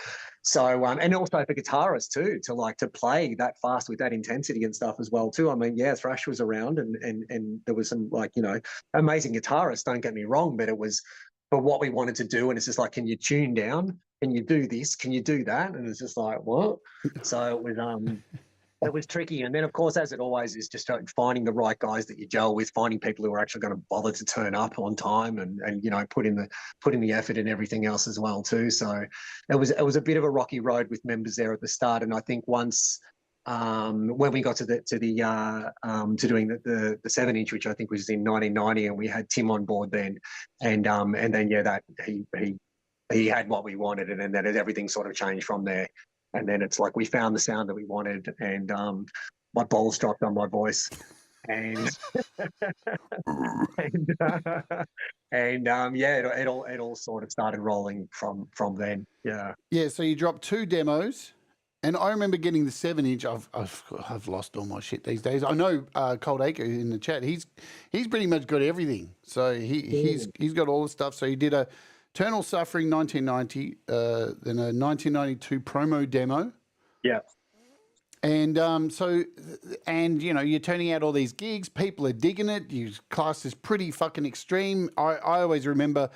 So, and also for guitarists too, to play that fast with that intensity and stuff as well too. I mean, yeah, thrash was around and there was some, like, you know, amazing guitarists, don't get me wrong, but it was for what we wanted to do. And it's just like, can you tune down? Can you do this? Can you do that? And it's just like, what? So it was tricky. And then, of course, as it always is, just finding the right guys that you gel with, finding people who are actually going to bother to turn up on time and you know, put in the effort and everything else as well too. So it was a bit of a rocky road with members there at the start. And I think once when we got to doing the 7-inch, which I think was in 1990, and we had Tim on board then, and then that he had what we wanted, and then everything sort of changed from there. And then it's like we found the sound that we wanted, and my balls dropped on my voice, and it all sort of started rolling from then. Yeah. So you dropped 2 demos, and I remember getting the 7-inch. I've lost all my shit these days. I know Cold Acre in the chat. He's pretty much got everything. So he's got all the stuff. So he did a Eternal Suffering 1990, then a 1992 promo demo. Yeah. And you know, you're turning out all these gigs. People are digging it. You class is pretty fucking extreme. I always remember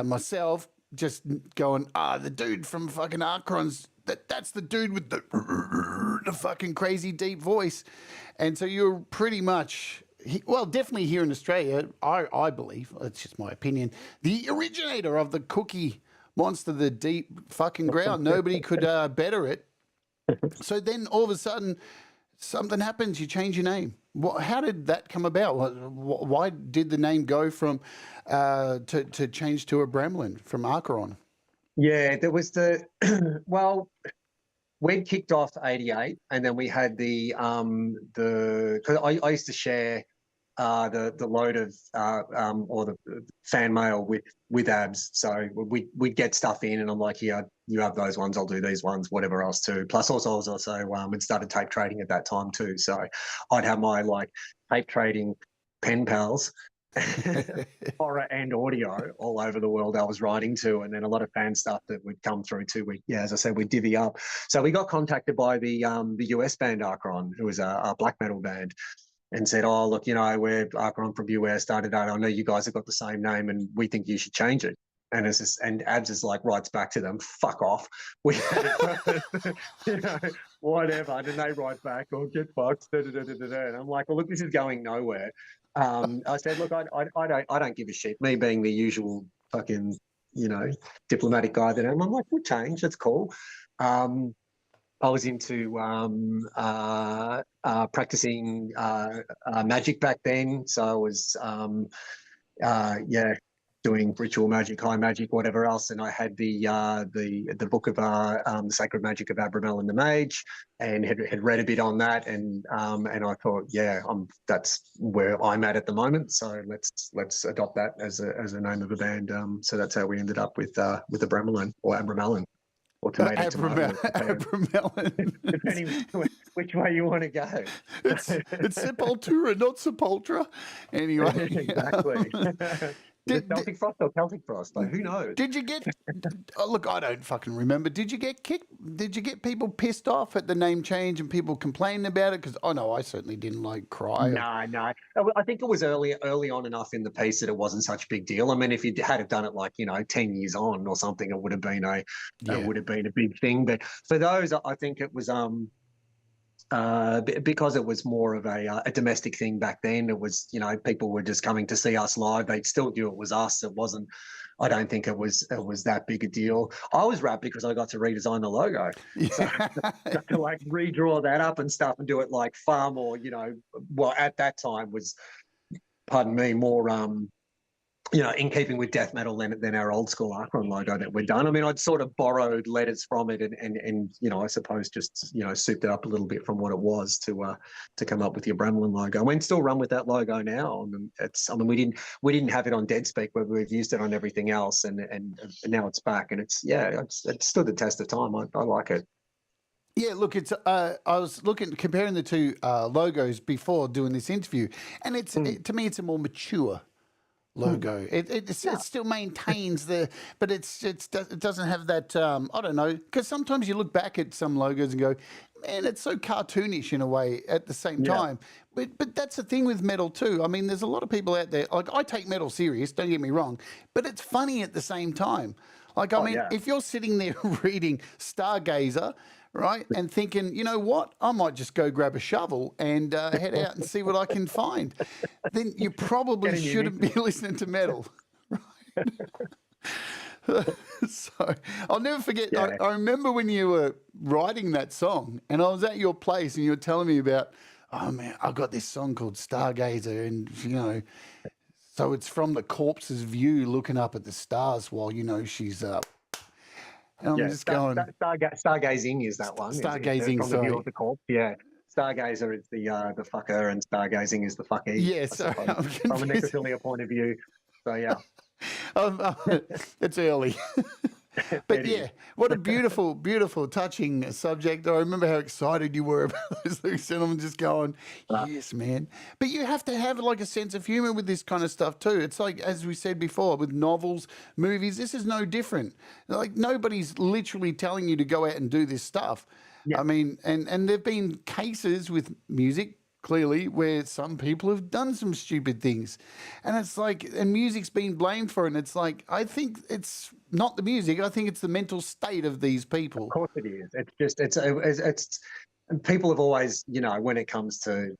myself just going, the dude from fucking Acheron's, that's the dude with the fucking crazy deep voice. And so you're pretty much, well, definitely here in Australia, I believe, it's just my opinion, the originator of the Cookie Monster, the deep fucking ground. Nobody could better it. So then all of a sudden, something happens, you change your name. How did that come about? Why did the name go from to change to Abramelin from Acheron? Yeah, there was well, we'd kicked off 88, and then we had because I used to share the load of or the fan mail with Abs. So we'd get stuff in, and I'm like, yeah, you have those ones, I'll do these ones, whatever else too. Plus, also I was also had started tape trading at that time too. So I'd have my like tape trading pen pals, horror and audio all over the world I was writing to, and then a lot of fan stuff that would come through too. As I said, we'd divvy up. So we got contacted by the US band Acheron, who was a black metal band, and said, oh, look, we're Acheron from US, I know you guys have got the same name and we think you should change it. And it's just, and Abs is like, writes back to them, fuck off. We whatever. And then they write back, oh, get fucked. And I'm like, well, look, this is going nowhere. I said, look, I don't give a shit. Me being the usual fucking, diplomatic guy that I'm like, we'll change. That's cool. I was into practicing magic back then, so I was doing ritual magic, high magic, whatever else, and I had the book of the Sacred Magic of Abramelin the Mage, and had read a bit on that, and I thought, that's where I'm at the moment, so let's adopt that as a name of a band. So that's how we ended up with Abramelin or Abramelin. Or Abramelin. Depending which way you want to go. It's Sepultura, not Sepultura. Anyway. Exactly. Celtic Frost or Celtic Frost? Like, who knows? Did you get? Look, I don't fucking remember. Did you get kicked? Did you get people pissed off at the name change and people complaining about it? Because I certainly didn't cry. No. I think it was early on enough in the piece that it wasn't such a big deal. I mean, if you had done it 10 years on or something, it would have been a big thing. But for those, I think it was because it was more of a domestic thing back then. It was, people were just coming to see us live. They still knew it was us. It wasn't, I don't think it was that big a deal. I was wrapped because I got to redesign the logo. Yeah. So got to redraw that up and stuff and do it far more, at that time was, pardon me, more, in keeping with death metal than our old school Acheron logo that we'd done. I mean, I'd sort of borrowed letters from it and I suppose just, souped it up a little bit from what it was to come up with the Abramelin logo. And we still run with that logo now. We didn't have it on Deadspeak, but we've used it on everything else and now it's back and it's stood the test of time. I like it. Yeah, look, it's. I was comparing the two logos before doing this interview, and to me, it's a more mature logo. It still maintains but it doesn't have that. I don't know, because sometimes you look back at some logos and go, man, it's so cartoonish in a way. At the same time, but that's the thing with metal too. I mean, there's a lot of people out there. I take metal serious. Don't get me wrong, but it's funny at the same time. If you're sitting there reading Stargazer, right, and thinking, you know what, I might just go grab a shovel and head out and see what I can find, then you probably shouldn't be listening to metal. Right? So I'll never forget, I remember when you were writing that song and I was at your place and you were telling me about, oh man, I've got this song called Stargazer and, so it's from the corpse's view looking up at the stars while, she's up. And I'm just going. Stargazing is that one. Stargazing, from the view of the corpse. Yeah. Stargazer is the fucker, and stargazing is the fucky. Yeah, sorry, from a necrophilia point of view. So yeah. It's early. But yeah, what a beautiful, beautiful, touching subject. I remember how excited you were about those lyrics, and I'm just going, yes, man. But you have to have a sense of humor with this kind of stuff too. It's like, as we said before, with novels, movies, this is no different. Nobody's literally telling you to go out and do this stuff. Yeah. I mean, and there've been cases with music, clearly, where some people have done some stupid things. And it's like, and music's been blamed for it. And it's like, I think it's not the music. I think it's the mental state of these people. Of course it is. It's just, it's people have always, you know, when it comes to,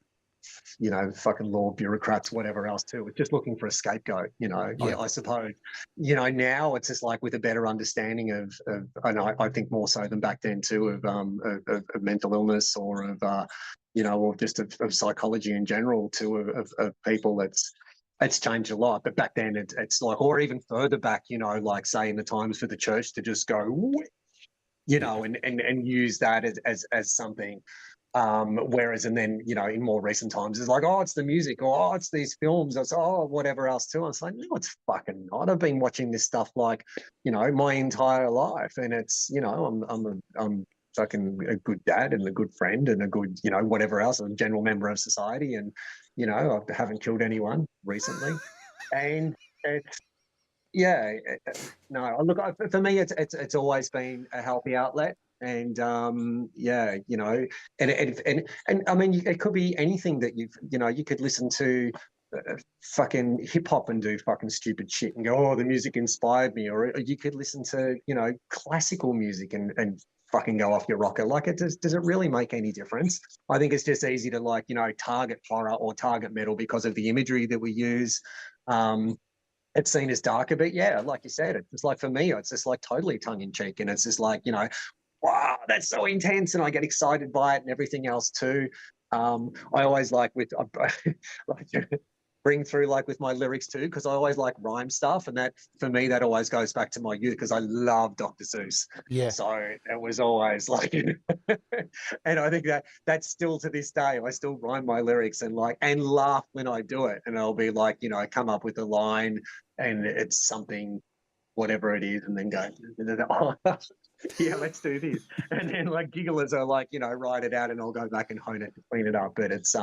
you know, fucking law bureaucrats, whatever else too, it's just looking for a scapegoat, you know. Yeah. I suppose, you know, now it's just like with a better understanding of and I think more so than back then too, of mental illness or of, you know, or just of psychology in general too, of people. It's changed a lot, but back then it's like, or even further back, you know, like say in the times for the church to just go, you know, and use that as something. Whereas, and then, you know, in more recent times, it's like, oh, it's the music, or oh, it's these films, it's whatever else too. I was like, no, it's fucking not. I've been watching this stuff like, you know, my entire life, and it's, you know, I'm fucking a good dad and a good friend and a good, you know, whatever else, a general member of society, and you know, I haven't killed anyone recently, and it's. Yeah, no. Look, for me, it's always been a healthy outlet, and yeah, you know, and I mean, it could be anything that you know, you could listen to fucking hip hop and do fucking stupid shit and go, oh, the music inspired me, or you could listen to, you know, classical music and fucking go off your rocker. Like, does it really make any difference? I think it's just easy to, like, you know, target horror or target metal because of the imagery that we use. It's seen as darker, but yeah, like you said, it's just like, for me, it's just like totally tongue in cheek, and it's just like, you know, wow, that's so intense, and I get excited by it and everything else too. I always like like bring through like with my lyrics too, because I always like rhyme stuff, and that for me that always goes back to my youth, because I love Dr. Seuss. Yeah. So it was always like, and I think that's still to this day, I still rhyme my lyrics and laugh when I do it, and I'll be like, you know, come up with a line and it's something, whatever it is, and then go, oh, yeah, let's do this, and then like giggle as I, like, you know, write it out, and I'll go back and hone it to clean it up. But it's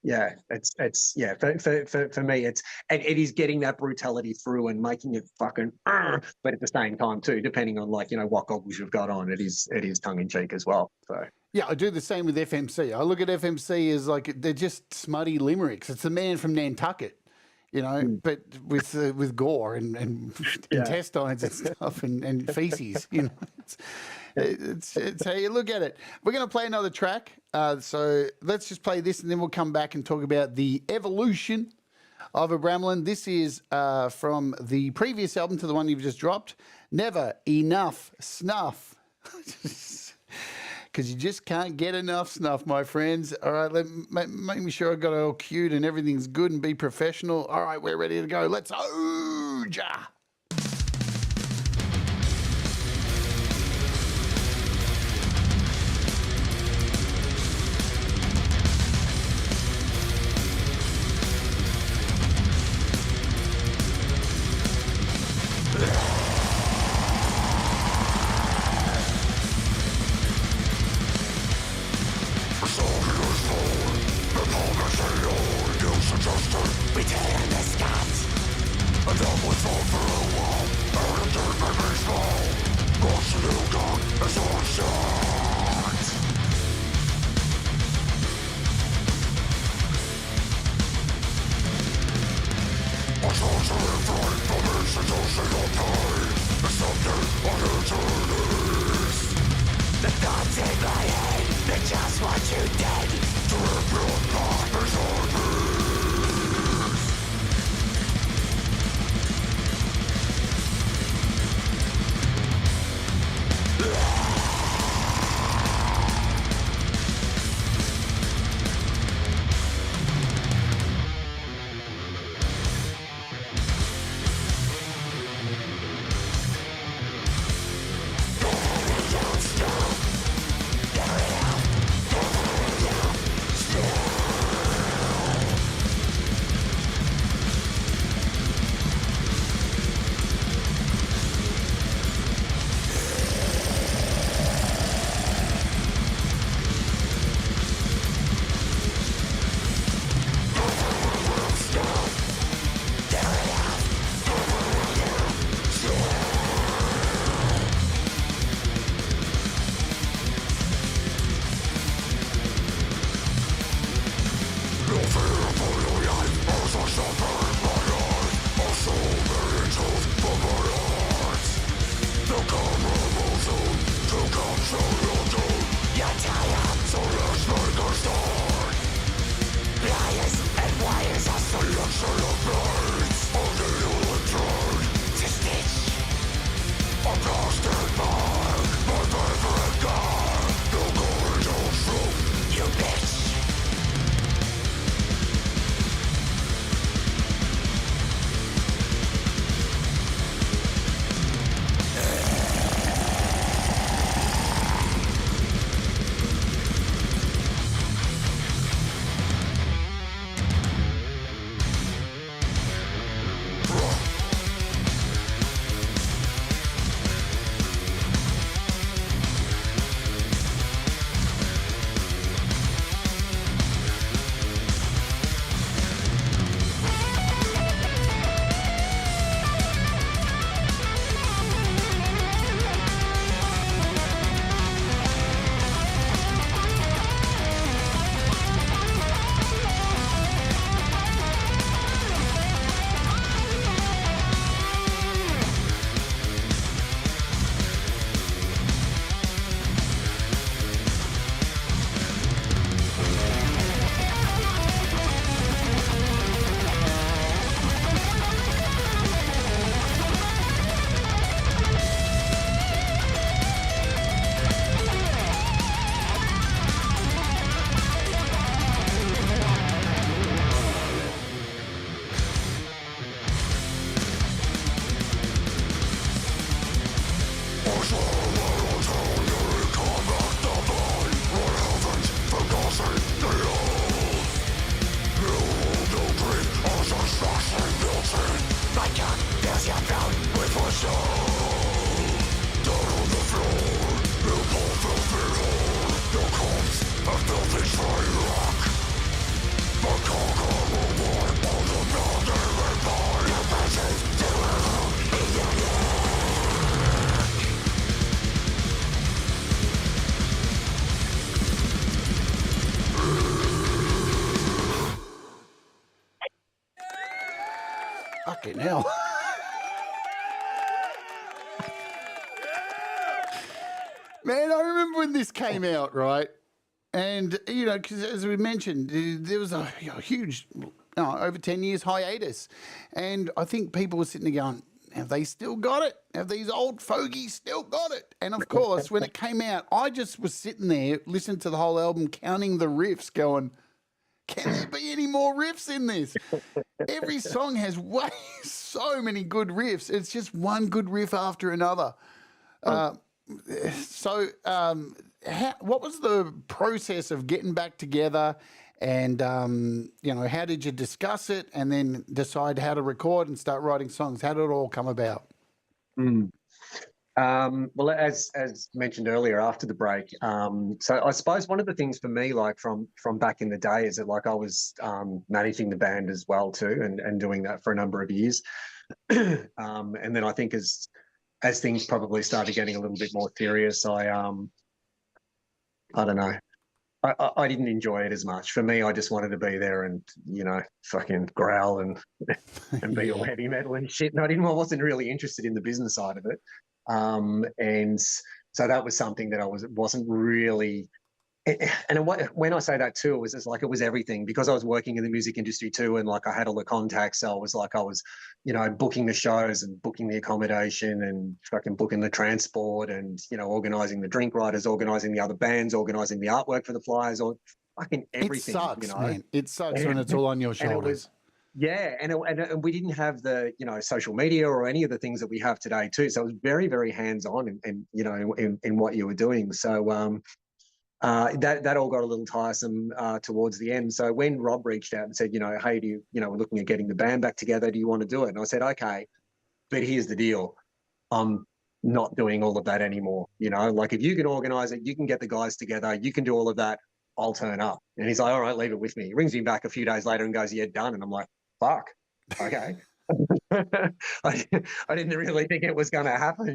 yeah, it's yeah, for me, it is getting that brutality through and making it fucking, but at the same time too, depending on, like, you know, what goggles you've got on, it is tongue in cheek as well. So yeah, I do the same with FMC. I look at FMC as like, they're just smutty limericks. It's the man from Nantucket, you know, but with gore and intestines and stuff and feces, you know. It's how you look at it. We're going to play another track. So let's just play this, and then we'll come back and talk about the evolution of Abramelin. This is from the previous album to the one you've just dropped, Never Enough Snuff. Because you just can't get enough snuff, my friends. All right, make me sure I got it all cued and everything's good and be professional. All right, we're ready to go. Let's ooja. Fucking hell. Man, I remember when this came out, right? And, you know, because as we mentioned, there was a huge, over 10 years hiatus. And I think people were sitting there going, have they still got it? Have these old fogies still got it? And of course, when it came out, I just was sitting there listening to the whole album, counting the riffs, going, can there be any more riffs in this? Every song has so many good riffs. It's just one good riff after another. What was the process of getting back together? And, how did you discuss it and then decide how to record and start writing songs? How did it all come about? Well, as mentioned earlier, after the break, so I suppose one of the things for me, like from back in the day, is that like I was managing the band as well too, and doing that for a number of years. And then I think as things probably started getting a little bit more serious, I don't know. I didn't enjoy it as much. For me, I just wanted to be there and, fucking growl and be all heavy metal and shit. And I wasn't really interested in the business side of it. And so that was something that I wasn't really. And when I say that too, it was just like it was everything, because I was working in the music industry too, and like I had all the contacts. So I was booking the shows and booking the accommodation and fucking booking the transport and organising the drink riders, organising the other bands, organising the artwork for the flyers, or fucking everything. It sucks, man. It sucks when it's all on your shoulders. And we didn't have the social media or any of the things that we have today too. So it was very, very hands on and in what you were doing. So that all got a little tiresome towards the end. So when Rob reached out and said, hey, we're looking at getting the band back together. Do you want to do it? And I said, okay, but here's the deal. I'm not doing all of that anymore. Like if you can organise it, you can get the guys together, you can do all of that, I'll turn up. And he's like, all right, leave it with me. He rings me back a few days later and goes, yeah, done. And I'm like, fuck, okay. I didn't really think it was going to happen,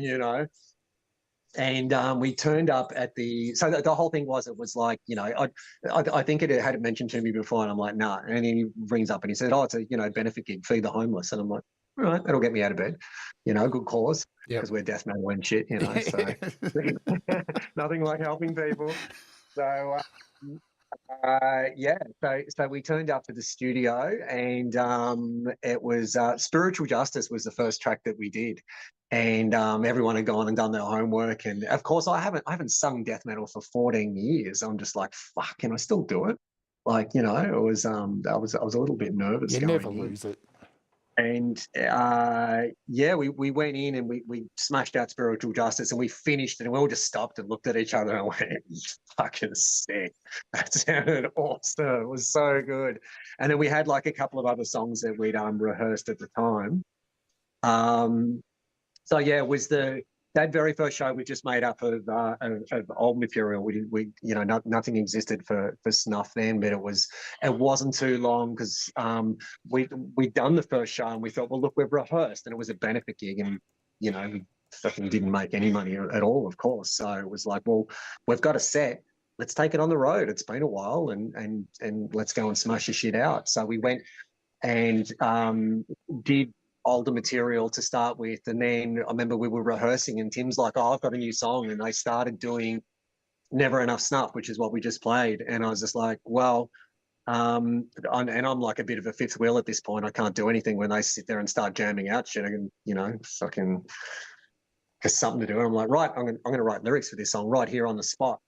And we turned up at so the whole thing was, it was like, I think it had mentioned to me before, and I'm like, nah. And he rings up and he said, oh, it's a, benefit gig, feed the homeless. And I'm like, all right, that'll get me out of bed, good cause, because we're death metal and shit, so nothing like helping people. So Yeah, so we turned up to the studio, and it was Spiritual Justice was the first track that we did, and everyone had gone and done their homework, and of course I haven't sung death metal for 14 years. I'm just like, fuck, can I still do it? Like, it was I was a little bit nervous You going never in. lose it. And yeah, we went in and we smashed out Spiritual Justice, and we finished it, and we all just stopped and looked at each other and went, fucking sick. That sounded awesome. It was so good. And then we had like a couple of other songs that we'd rehearsed at the time. So yeah, it was that very first show we just made up of old material. We nothing existed for Snuff then, but it wasn't too long because we'd done the first show and we thought, well, look, we've rehearsed, and it was a benefit gig, and we fucking didn't make any money at all, of course. So it was like, well, we've got a set. Let's take it on the road. It's been a while, and let's go and smash the shit out. So we went and did older material to start with, and then I remember we were rehearsing and Tim's like, oh, I've got a new song, and they started doing Never Enough Snuff, which is what we just played, and I was just like, well, I'm like a bit of a fifth wheel at this point. I can't do anything when they sit there and start jamming out shit, and fucking there's something to do. And I'm like, right, I'm going to write lyrics for this song right here on the spot.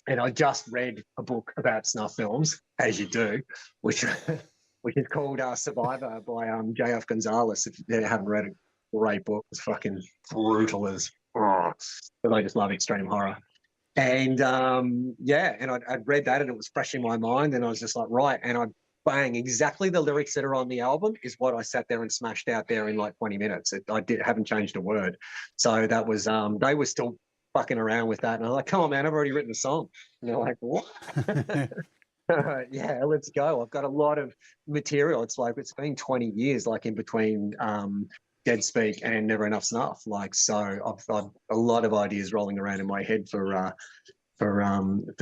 And I just read a book about snuff films, as you do, which is called Survivor by J.F. Gonzalez. If you haven't read it, great book. It's fucking brutal as, but I just love extreme horror. And yeah, and I'd read that and it was fresh in my mind, and I was just like, right, and I bang, exactly the lyrics that are on the album is what I sat there and smashed out there in like 20 minutes. Haven't changed a word. So that was, they were still fucking around with that. And I was like, come on, man, I've already written a song. And they're like, what? Yeah, let's go. I've got a lot of material. It's like, it's been 20 years, like in between Dead Speak and Never Enough Snuff. Like, so I've got a lot of ideas rolling around in my head for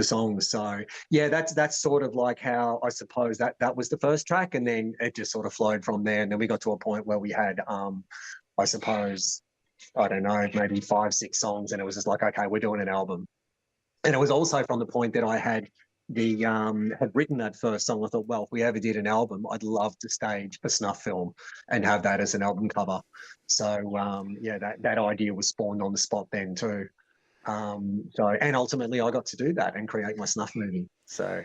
songs. So yeah, that's sort of like how I suppose that was the first track, and then it just sort of flowed from there. And then we got to a point where we had I suppose, I don't know, maybe 5-6 songs, and it was just like, okay, we're doing an album. And it was also from the point that I had written that first song. I thought, well, if we ever did an album, I'd love to stage a snuff film and have that as an album cover. So yeah, that idea was spawned on the spot then too. And ultimately I got to do that and create my snuff movie. So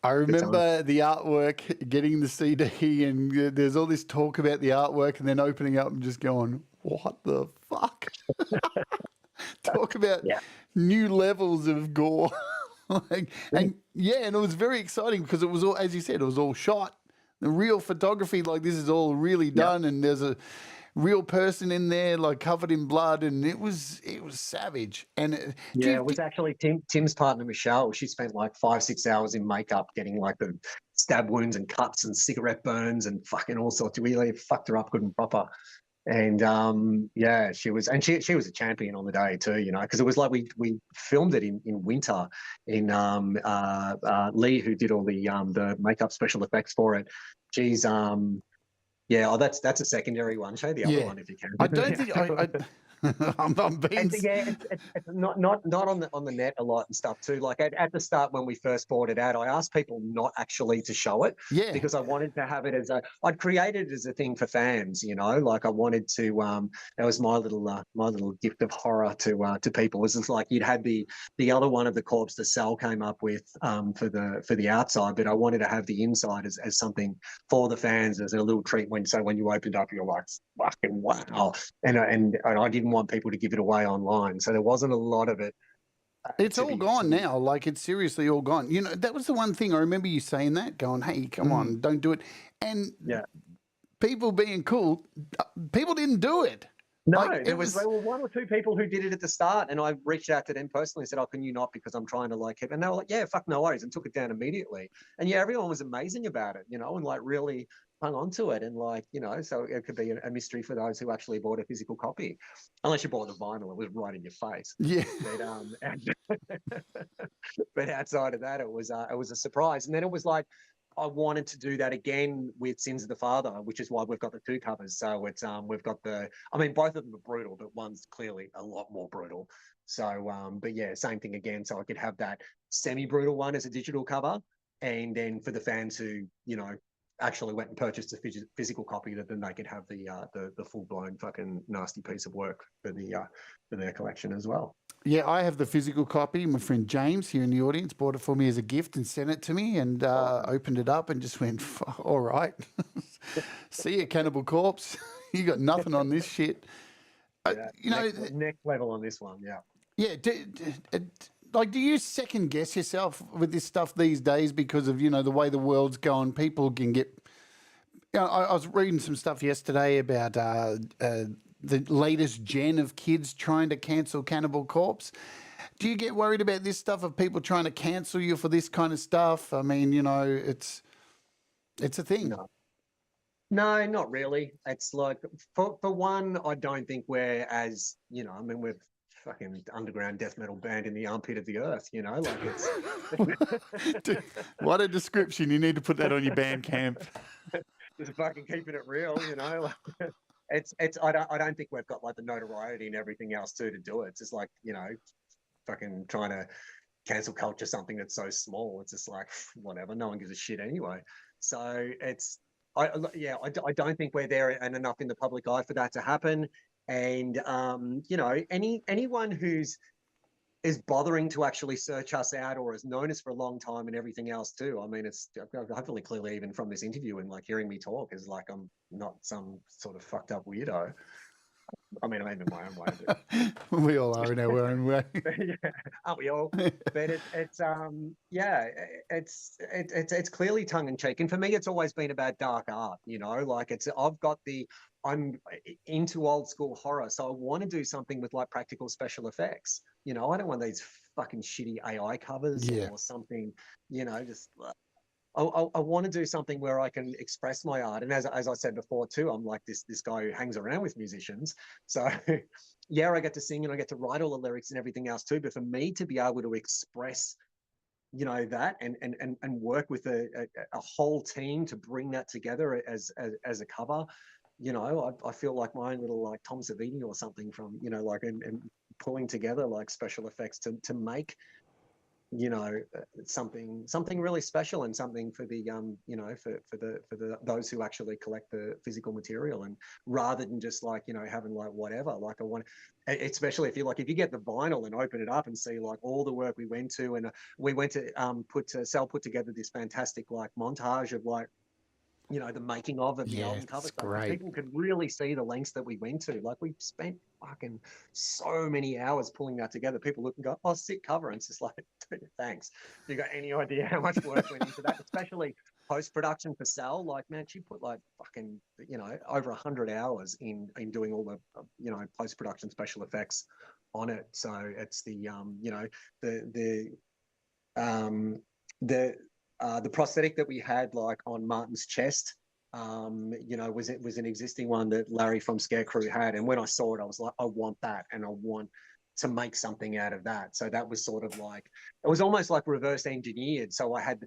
I remember the artwork, getting the CD, and there's all this talk about the artwork, and then opening up and just going, what the fuck? Talk about new levels of gore. And it was very exciting because it was all, as you said, it was all shot. The real photography, like this is all really done, and there's a real person in there, like covered in blood, and it was savage. And it was actually Tim's partner Michelle. She spent like 5-6 hours in makeup, getting like the stab wounds and cuts and cigarette burns and fucking all sorts. We really fucked her up good and proper. And she was a champion on the day too, because it was like we filmed it in winter. In Lee, who did all the makeup special effects for it, she's that's a secondary one. Show the other one if you can. I don't think I'm being. It's not on the net a lot and stuff too. Like at the start when we first brought it out, I asked people not actually to show it, because I wanted to have it as I'd created it as a thing for fans, like I wanted to. That was my little gift of horror to people. It was just like you'd had the other one of the corpse that Sal came up with for the outside, but I wanted to have the inside as something for the fans, as a little treat when you opened up, you're like, fucking wow, and I didn't want people to give it away online, so there wasn't a lot of it. It's all gone now. Like, it's seriously all gone. That was the one thing I remember you saying, that going, hey, come on, don't do it. And people being cool, people didn't do it. No, there were 1 or 2 people who did it at the start, and I reached out to them personally and said, oh, can you not, because I'm trying to like it. And they were like, yeah, fuck, no worries, and took it down immediately. And yeah, everyone was amazing about it, and like really hung on to it, and like, so it could be a mystery for those who actually bought a physical copy, unless you bought the vinyl. It was right in your face. Yeah. But outside of that, it was a surprise. And then it was like, I wanted to do that again with Sins of the Father, which is why we've got the 2 covers. So it's we've got both of them are brutal, but one's clearly a lot more brutal. So but yeah, same thing again. So I could have that semi-brutal one as a digital cover, and then for the fans who, actually went and purchased a physical copy, that then they could have the full-blown fucking nasty piece of work for their collection as well. Yeah, I have the physical copy. My friend James here in the audience bought it for me as a gift and sent it to me, and opened it up and just went, all right. See you, Cannibal Corpse. You got nothing on this shit. Next level on this one, yeah. Yeah, do you second guess yourself with this stuff these days because of, the way the world's going? People can get... I was reading some stuff yesterday about the latest gen of kids trying to cancel Cannibal Corpse. Do you get worried about this stuff of people trying to cancel you for this kind of stuff? I mean, it's a thing. No, not really. It's like, for one, I don't think we're as, we're fucking underground death metal band in the armpit of the earth, like it's... Dude, what a description. You need to put that on your Bandcamp. Just fucking keeping it real, like, I don't think we've got like the notoriety and everything else to do it. It's just like, fucking trying to cancel culture something that's so small. It's just like, whatever, no one gives a shit anyway. So I don't think we're there and enough in the public eye for that to happen. And anyone who's is bothering to actually search us out or has known us for a long time and everything else too. I mean, it's hopefully clearly even from this interview and like hearing me talk is like I'm not some sort of fucked up weirdo. I mean, I'm in my own way. We all are in our own way. Yeah, aren't we all? But it's clearly tongue in cheek. And for me, it's always been about dark art. Like I'm into old school horror, so I want to do something with like practical special effects. I don't want these fucking shitty AI covers or something. Just. I want to do something where I can express my art. And as I said before too, I'm like this guy who hangs around with musicians. So yeah, I get to sing and I get to write all the lyrics and everything else too. But for me to be able to express, that and work with a whole team to bring that together as a cover, I feel like my own little like Tom Savini or something from, like and pulling together like special effects to make something really special and something for the for those who actually collect the physical material, and rather than just like having like whatever, like I want, especially if you get the vinyl and open it up and see like all the work we went to, and we went to Sal put together this fantastic like montage of like the making of the album cover stuff. Great. People could really see the lengths that we went to. Like we spent fucking so many hours pulling that together. People look and go, "Oh, sick cover," and it's just like, thanks. You got any idea how much work went into that? Especially post-production for Sal. Like, man, she put like fucking over 100 hours in doing all the post-production special effects on it. So it's the prosthetic that we had like on Martin's chest, was an existing one that Larry from Scarecrew had. And when I saw it, I was like, I want that, and I want to make something out of that. So that was sort of like, it was almost like reverse engineered. So I had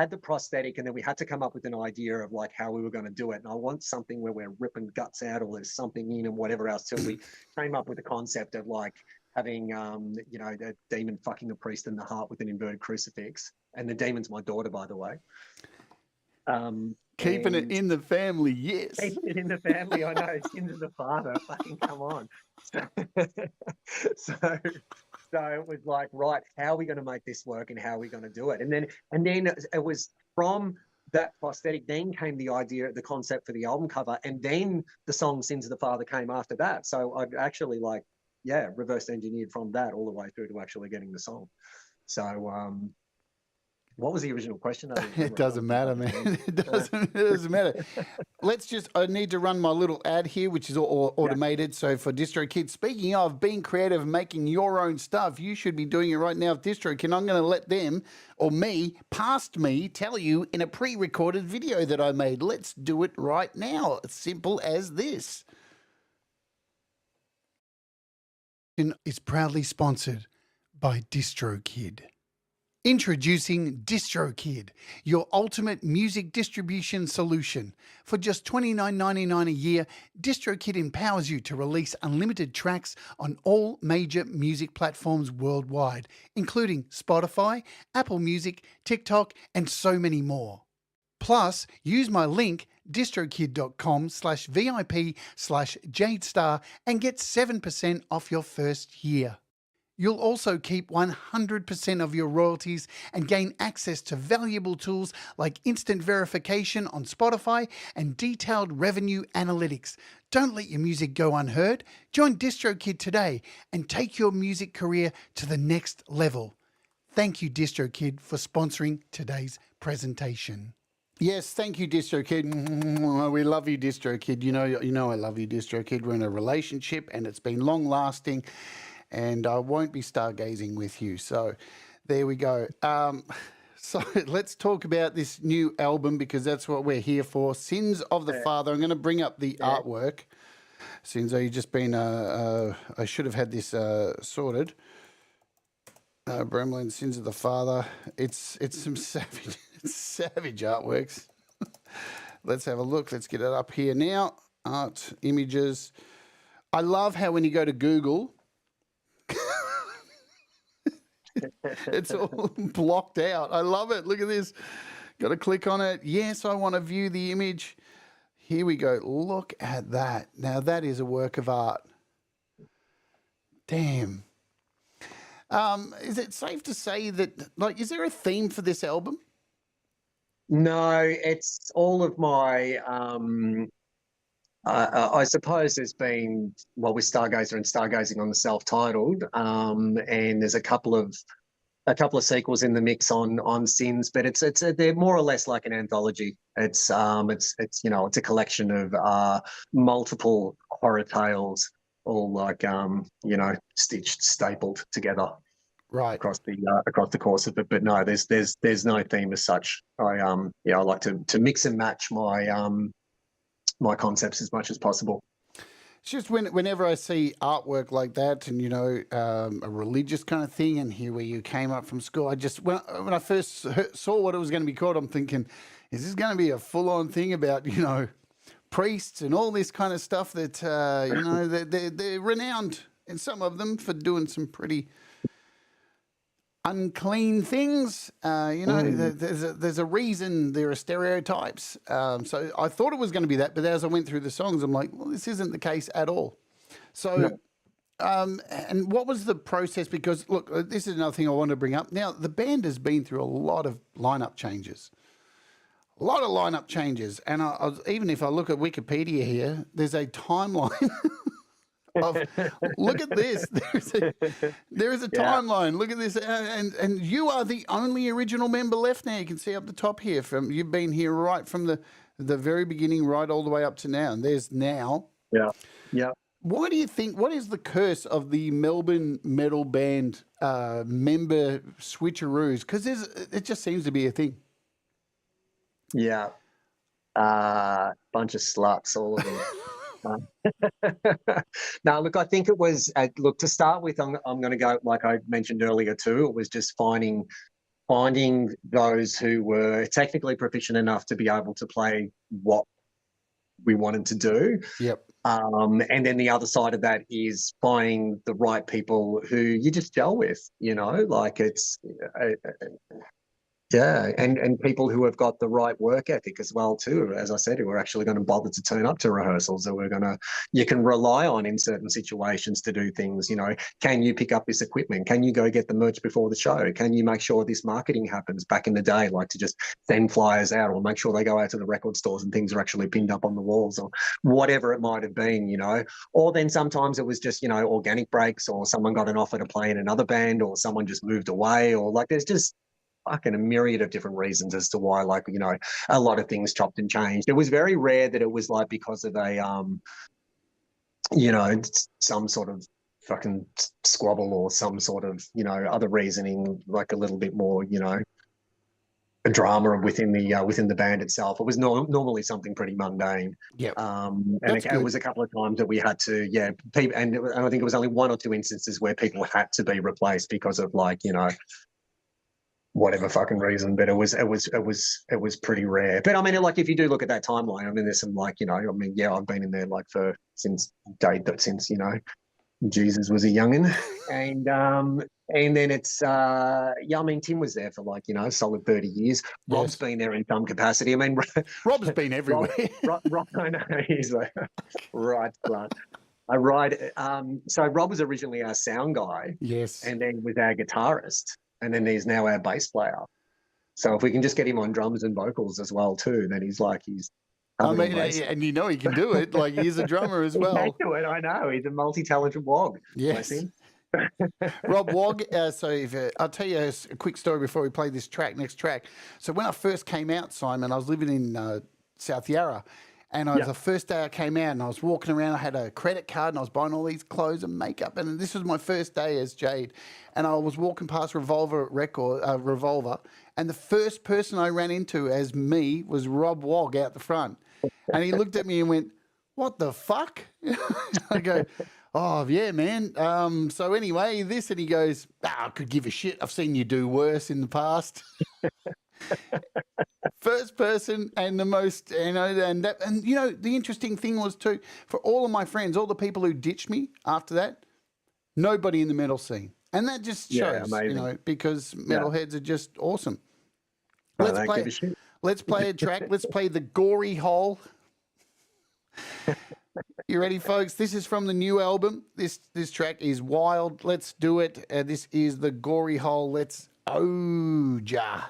the prosthetic, and then we had to come up with an idea of like how we were going to do it. And I want something where we're ripping guts out or there's something in and whatever else, till we came up with the concept of like having the demon fucking a priest in the heart with an inverted crucifix. And the demon's my daughter, by the way. Keeping it in the family, yes. Keeping it in the family, I know. Sins of the father, fucking come on. So it was like, right, how are we going to make this work, and how are we going to do it? And then it was from that prosthetic. Then came the idea, the concept for the album cover, and then the song "Sins of the Father" came after that. So I've actually reverse engineered from that all the way through to actually getting the song. So what was the original question? It doesn't matter, man. It doesn't matter. I need to run my little ad here, which is all automated. Yeah. So for DistroKid, speaking of being creative, making your own stuff, you should be doing it right now with DistroKid. I'm going to let them, or me, past me, tell you in a pre-recorded video that I made. Let's do it right now. As simple as this. Is proudly sponsored by DistroKid. Introducing DistroKid, your ultimate music distribution solution. For just $29.99 a year, DistroKid empowers you to release unlimited tracks on all major music platforms worldwide, including Spotify, Apple Music, TikTok, and so many more. Plus, use my link distrokid.com/VIP/JadeStarr and get 7% off your first year. You'll also keep 100% of your royalties and gain access to valuable tools like instant verification on Spotify and detailed revenue analytics. Don't let your music go unheard. Join DistroKid today and take your music career to the next level. Thank you, DistroKid, for sponsoring today's presentation. Yes, thank you, DistroKid. We love you, DistroKid. You know I love you, DistroKid. We're in a relationship and it's been long-lasting. And I won't be stargazing with you. So there we go. So let's talk about this new album because that's what we're here for. Sins of the Father. I'm going to bring up the artwork. Sinzo, you've just been, I should have had this sorted. Abramelin, Sins of the Father. It's some savage artworks. Let's have a look. Let's get it up here now. Art, images. I love how when you go to Google, it's all blocked out. I love it. Look at this. Got to click on it. Yes, I want to view the image. Here we go. Look at that. Now that is a work of art. Damn. Is it safe to say that, like, is there a theme for this album? No, it's all of my I suppose there's been, well, with Stargazer and Stargazing on the self-titled, and there's a couple of sequels in the mix on Sins, but they're more or less like an anthology. It's a collection of multiple horror tales, all like stitched, stapled together, right, across the course of it. But no, there's no theme as such. I like to mix and match my concepts as much as possible. It's just whenever I see artwork like that and, a religious kind of thing, and here where you came up from school, I just, when I first saw what it was going to be called, I'm thinking, is this going to be a full-on thing about, priests and all this kind of stuff that, they're renowned, and some of them, for doing some pretty unclean things. There's a reason there are stereotypes. So I thought it was going to be that, but as I went through the songs, I'm like, well, this isn't the case at all. So, no. And what was the process? Because look, this is another thing I want to bring up. Now, the band has been through a lot of lineup changes. And even if I look at Wikipedia here, there's a timeline look at this. There is a timeline. Look at this, and you are the only original member left now. You can see up the top here. You've been here right from the very beginning, right all the way up to now. And there's now. Yeah. Why do you think? What is the curse of the Melbourne metal band member switcheroos? Because it just seems to be a thing. Yeah, bunch of sluts, all of them. No, look, I think it was, to start with, I'm going to go, like I mentioned earlier too, it was just finding those who were technically proficient enough to be able to play what we wanted to do. Yep. And then the other side of that is finding the right people who you just gel with, like it's... Yeah, and people who have got the right work ethic as well too. As I said, who are actually going to bother to turn up to rehearsals, that you can rely on in certain situations to do things. Can you pick up this equipment? Can you go get the merch before the show? Can you make sure this marketing happens? Back in the day, like to just send flyers out or make sure they go out to the record stores and things are actually pinned up on the walls or whatever it might have been. Or then sometimes it was just organic breaks, or someone got an offer to play in another band, or someone just moved away, or like there's just fucking a myriad of different reasons as to why, a lot of things chopped and changed. It was very rare that it was like because of a, some sort of fucking squabble or some sort of, other reasoning, like a little bit more, a drama within the band itself. It was normally something pretty mundane. Yeah. And it was a couple of times that we had to, people, and I think it was only one or two instances where people had to be replaced because of whatever fucking reason, but it was pretty rare. But I mean, like if you do look at that timeline, I mean, there's some like, you know, I mean, yeah, I've been in there like since you know, Jesus was a youngin, and then it's yeah, I mean, Tim was there for like, you know, a solid 30 years. Rob's been there in some capacity. I mean, Rob's been everywhere. Rob, I know he's like right blood. So Rob was originally our sound guy, Yes, and then was our guitarist, and then he's now our bass player. So if we can just get him on drums and vocals as well too, then he's I mean, and you know he can do it. Like he's a drummer as well. He can do it, I know. He's a multi-talented wog. Yes. Rob Wog. So I'll tell you a quick story before we play this next track. So when I first came out, Simon, I was living in South Yarra. And the first day I came out and I was walking around, I had a credit card and I was buying all these clothes and makeup. And this was my first day as Jade. And I was walking past Revolver. And the first person I ran into as me was Rob Wog out the front. And he looked at me and went, "What the fuck?" I go, "Oh, yeah, man. So anyway, this," and he goes, "I could give a shit. I've seen you do worse in the past." First person and the most, you know, and you know, the interesting thing was too, for all of my friends, all the people who ditched me after that, nobody in the metal scene. And that just shows, you know, because metalheads are just awesome. Let's play a track. Let's play The Gory Hole. You ready, folks? This is from the new album. This track is wild. Let's do it. This is The Gory Hole. Let's Oja.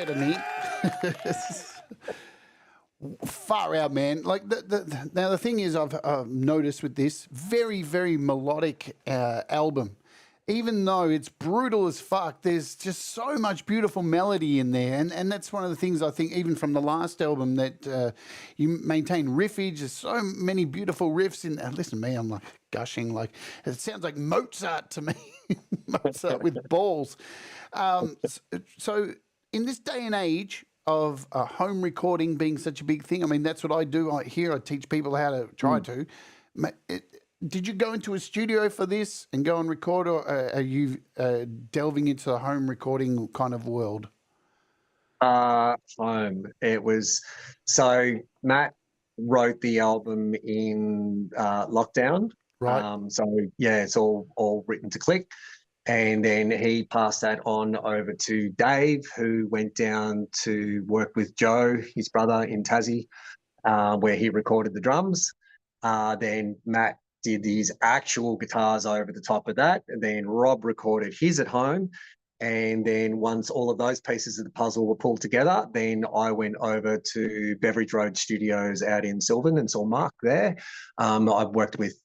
better, Nick. Far out, man. Like now, the thing is, I've noticed with this very, very melodic album. Even though it's brutal as fuck, there's just so much beautiful melody in there, and that's one of the things I think, even from the last album, that you maintain riffage. There's so many beautiful riffs in. Listen to me, I'm like gushing. Like it sounds like Mozart to me, Mozart with balls. So in this day and age of home recording being such a big thing, I mean, that's what I do. I teach people how to try to. Did you go into a studio for this and go and record, or are you delving into the home recording kind of world? Home. It was, so Matt wrote the album in lockdown. Right. So yeah, it's all written to click. And then he passed that on over to Dave, who went down to work with Joe, his brother, in Tassie, where he recorded the drums. Then Matt did his actual guitars over the top of that. And then Rob recorded his at home. And then once all of those pieces of the puzzle were pulled together, then I went over to Beveridge Road Studios out in Sylvan and saw Mark there. I've worked with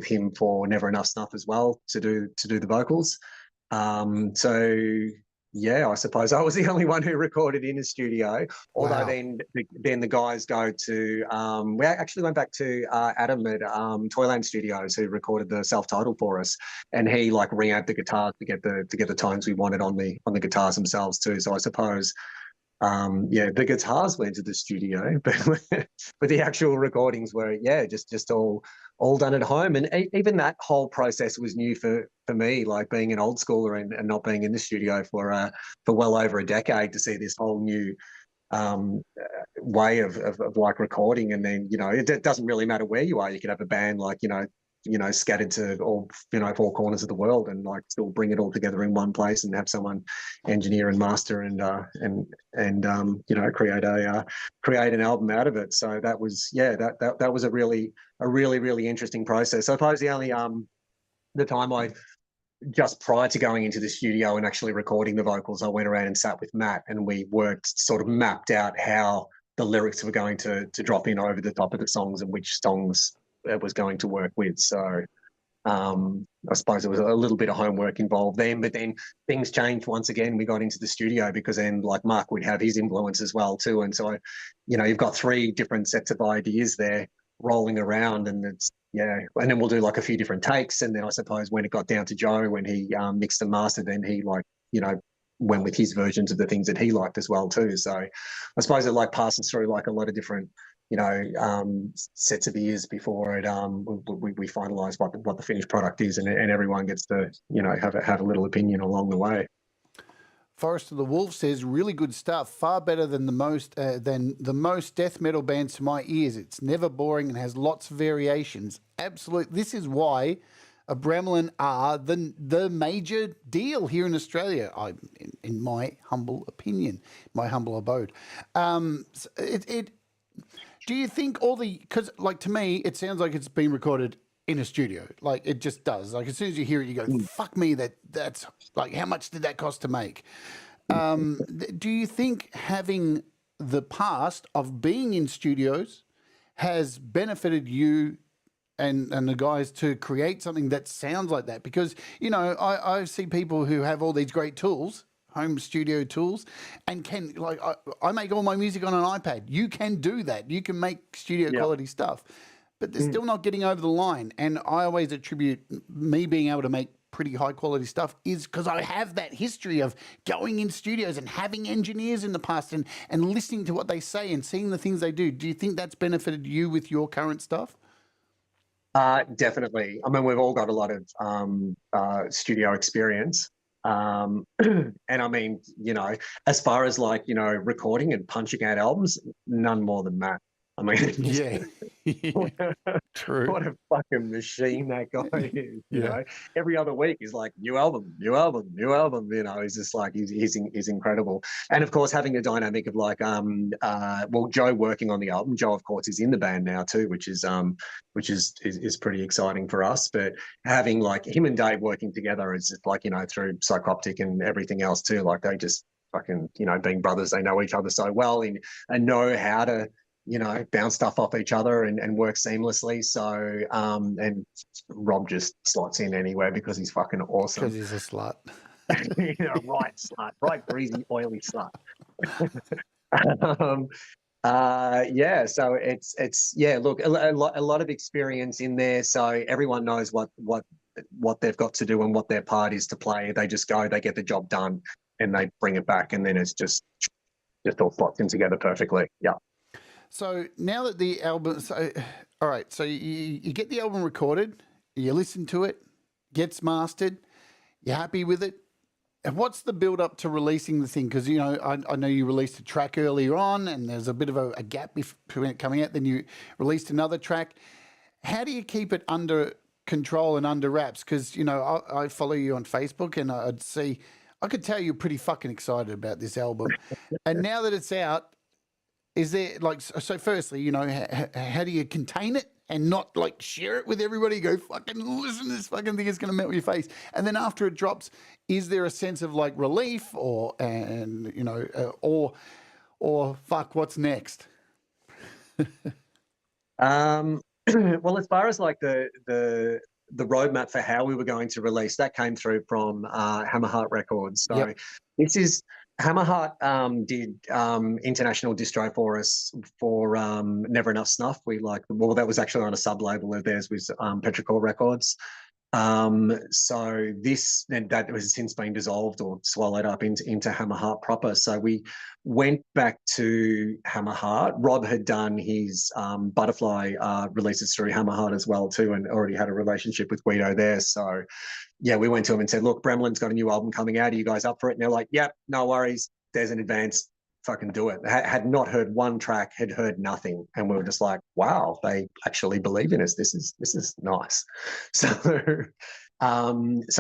him for Never Enough Snuff as well to do the vocals. So yeah, I suppose I was the only one who recorded in a studio. Although then the guys go to we actually went back to Adam at Toyland Studios, who recorded the self-titled for us, and he like reamped the guitars to get the tones we wanted on the guitars themselves too. So I suppose the guitars went to the studio, but the actual recordings were just all done at home. And even that whole process was new for me, like being an old schooler and not being in the studio for well over a decade, to see this whole new way of like recording. And then, it doesn't really matter where you are. You can have a band like, scattered to all, four corners of the world, and like still bring it all together in one place and have someone engineer and master and create an album out of it. So that was, that was a really interesting process. I suppose the only, the time I, just prior to going into the studio and actually recording the vocals, I went around and sat with Matt, and we sort of mapped out how the lyrics were going to drop in over the top of the songs and which songs it was going to work with. So I suppose there was a little bit of homework involved then, but then things changed once again. We got into the studio, because then like Mark would have his influence as well too. And so, you've got three different sets of ideas there rolling around, and and then we'll do like a few different takes. And then I suppose when it got down to Joe, when he mixed and mastered, then he went with his versions of the things that he liked as well too. So I suppose it like passes through like a lot of different sets of ears before it we finalize what the finished product is, and everyone gets to have a little opinion along the way. Forest of the Wolf says, really good stuff, far better than the most death metal bands to my ears. It's never boring and has lots of variations. Absolutely. This is why Abramelin are the major deal here in Australia, in my humble opinion, my humble abode. Do you think because like to me, it sounds like it's been recorded in a studio. Like it just does. Like as soon as you hear it, you go, fuck me, that's like, how much did that cost to make? Do you think having the past of being in studios has benefited you and the guys to create something that sounds like that? Because, I see people who have all these great tools, home studio tools, and can, like, I make all my music on an iPad. You can do that. You can make studio quality stuff, but they're still not getting over the line. And I always attribute me being able to make pretty high quality stuff is because I have that history of going in studios and having engineers in the past and listening to what they say and seeing the things they do. Do you think that's benefited you with your current stuff? Definitely. I mean, we've all got a lot of studio experience. And I mean, as far as like, recording and punching out albums, none more than Matt. I mean, True. What a fucking machine that guy is. You know, every other week he's like, new album. He's just like, he's incredible. And of course, having a dynamic of like, Joe working on the album. Joe, of course, is in the band now too, which is pretty exciting for us. But having like him and Dave working together is just like, through Psychoptic and everything else too. Like they just fucking, you know, being brothers, they know each other so well and know how to, you know, bounce stuff off each other and work seamlessly. So, and Rob just slots in anywhere because he's fucking awesome. Because he's a slut. You know, right slut, right greasy, oily slut. Yeah, so it's yeah, look, a lot of experience in there, so everyone knows what they've got to do and what their part is to play. They just go, they get the job done, and they bring it back, and then it's just all slots in together perfectly. Yeah. So now that the album, all right, so you get the album recorded, you listen to it, gets mastered, you're happy with it. And what's the build up to releasing the thing? Because, you know, I know you released a track earlier on and there's a bit of a gap between it coming out. Then you released another track. How do you keep it under control and under wraps? Because, you know, I follow you on Facebook and I could tell you're pretty fucking excited about this album. And now that it's out, is there so firstly, you know, how do you contain it and not like share it with everybody? Go fucking listen to this fucking thing, it's going to melt your face. And then after it drops, is there a sense of like relief or fuck, what's next? Well, as far as like the roadmap for how we were going to release, that came through from Hammerheart Records. So Yep. This is Hammerheart did international distro for us for Never Enough Snuff. That was actually on a sub label of theirs with Petrichor Records. So that has since been dissolved or swallowed up into Hammerheart proper. So we went back to Hammerheart. Rob had done his Butterfly releases through Hammerheart as well too, and already had a relationship with Guido there. So yeah, we went to him and said, look, Abramelin's got a new album coming out. Are you guys up for it? And they're like, yep, no worries. There's an advance. Fucking do it. Had not heard one track, had heard nothing. And we were just like, wow, they actually believe in us. This is nice. So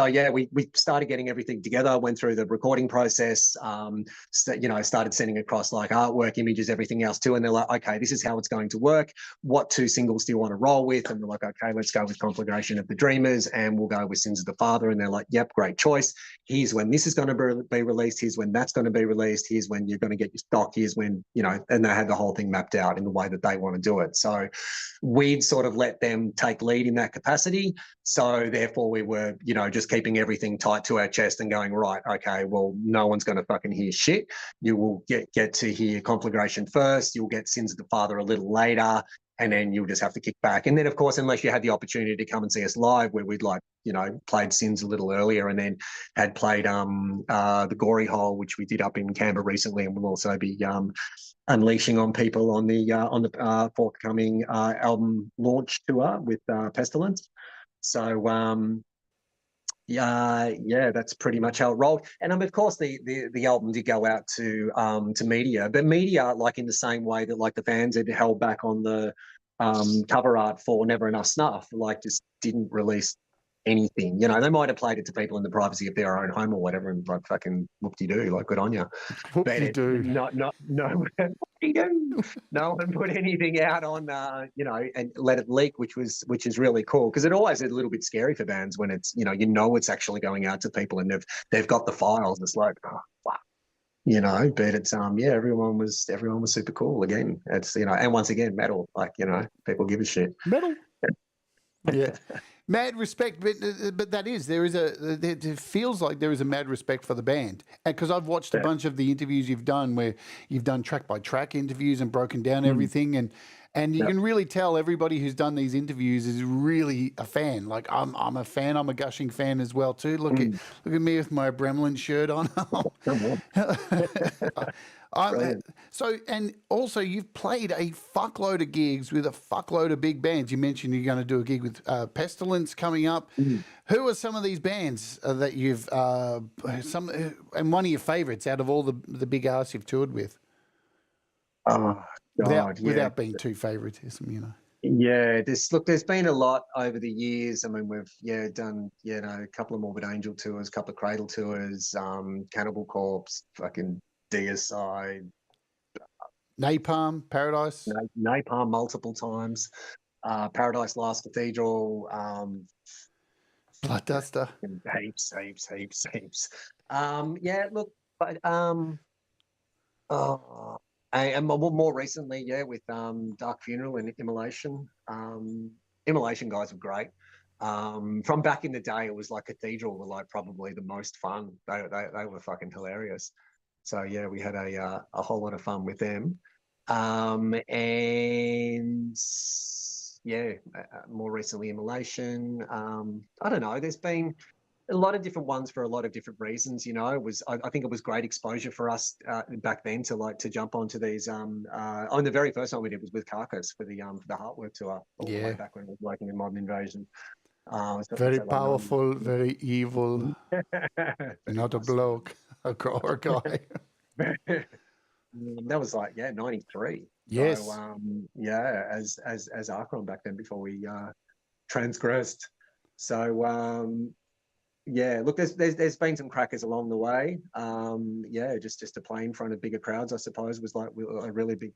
yeah, we started getting everything together, went through the recording process, started sending across like artwork, images, everything else too. And they're like, okay, this is how it's going to work. What 2 singles do you want to roll with? And we're like, okay, let's go with Conflagration of the Dreamers and we'll go with Sins of the Father. And they're like, yep, great choice. Here's when this is going to be released. Here's when that's going to be released. Here's when you're going to get your stock. Here's when, you know, and they had the whole thing mapped out in the way that they want to do it. So we'd sort of let them take lead in that capacity. So therefore we were, you know, just keeping everything tight to our chest and going, right, okay, well, no one's going to fucking hear shit. You will get to hear Conflagration first. You'll get Sins of the Father a little later. And then you'll just have to kick back. And then, of course, unless you had the opportunity to come and see us live, where we'd played Sins a little earlier and then had played the Gory Hole, which we did up in Canberra recently, and we'll also be unleashing on people on the forthcoming album launch tour with Pestilence. So that's pretty much how it rolled. And of course, the album did go out to media, but media, like in the same way that like the fans had held back on the cover art for Never Enough Snuff, like just didn't release anything. You know, they might have played it to people in the privacy of their own home or whatever, and like fucking whoop-de-doo, like good on you. Whoop-de-doo. No one put anything out on and let it leak, which is really cool, because it always is a little bit scary for bands when it's it's actually going out to people and they've got the files. It's like, oh fuck. But it's everyone was super cool again. It's and once again metal, like people give a shit. Metal. Yeah. Mad respect, but it feels like there is a mad respect for the band. And because I've watched a bunch of the interviews you've done where you've done track by track interviews and broken down everything, and you can really tell everybody who's done these interviews is really a fan. Like I'm a fan. I'm a gushing fan as well too. Look at me with my Abramelin shirt on. And also you've played a fuckload of gigs with a fuckload of big bands. You mentioned you're going to do a gig with Pestilence coming up. Who are some of these bands that you've and one of your favorites out of all the big artists you've toured with? Oh God, without being too favoritism, Yeah, there's been a lot over the years. I mean, we've done a couple of Morbid Angel tours, a couple of Cradle tours, Cannibal Corpse, fucking Deicide, Napalm, Paradise, Napalm multiple times, Paradise Lost Cathedral, Blood Duster, heaps. Look, But oh, and more recently, yeah, with Dark Funeral and Immolation. Immolation guys were great. From back in the day, it was like Cathedral were like probably the most fun. They were fucking hilarious. So yeah, we had a whole lot of fun with them. And yeah, more recently Immolation. I don't know. There's been a lot of different ones for a lot of different reasons. You know, it was I think it was great exposure for us back then to jump onto these. The very first one we did was with Carcass for the Heartwork tour all the way back when we were working in Modern Invasion. Very powerful, very evil, not a bloke, a guy. That was like 93. Yes. So, as Acheron back then before we transgressed. So look, there's been some crackers along the way. Just to play in front of bigger crowds, I suppose, was like a really big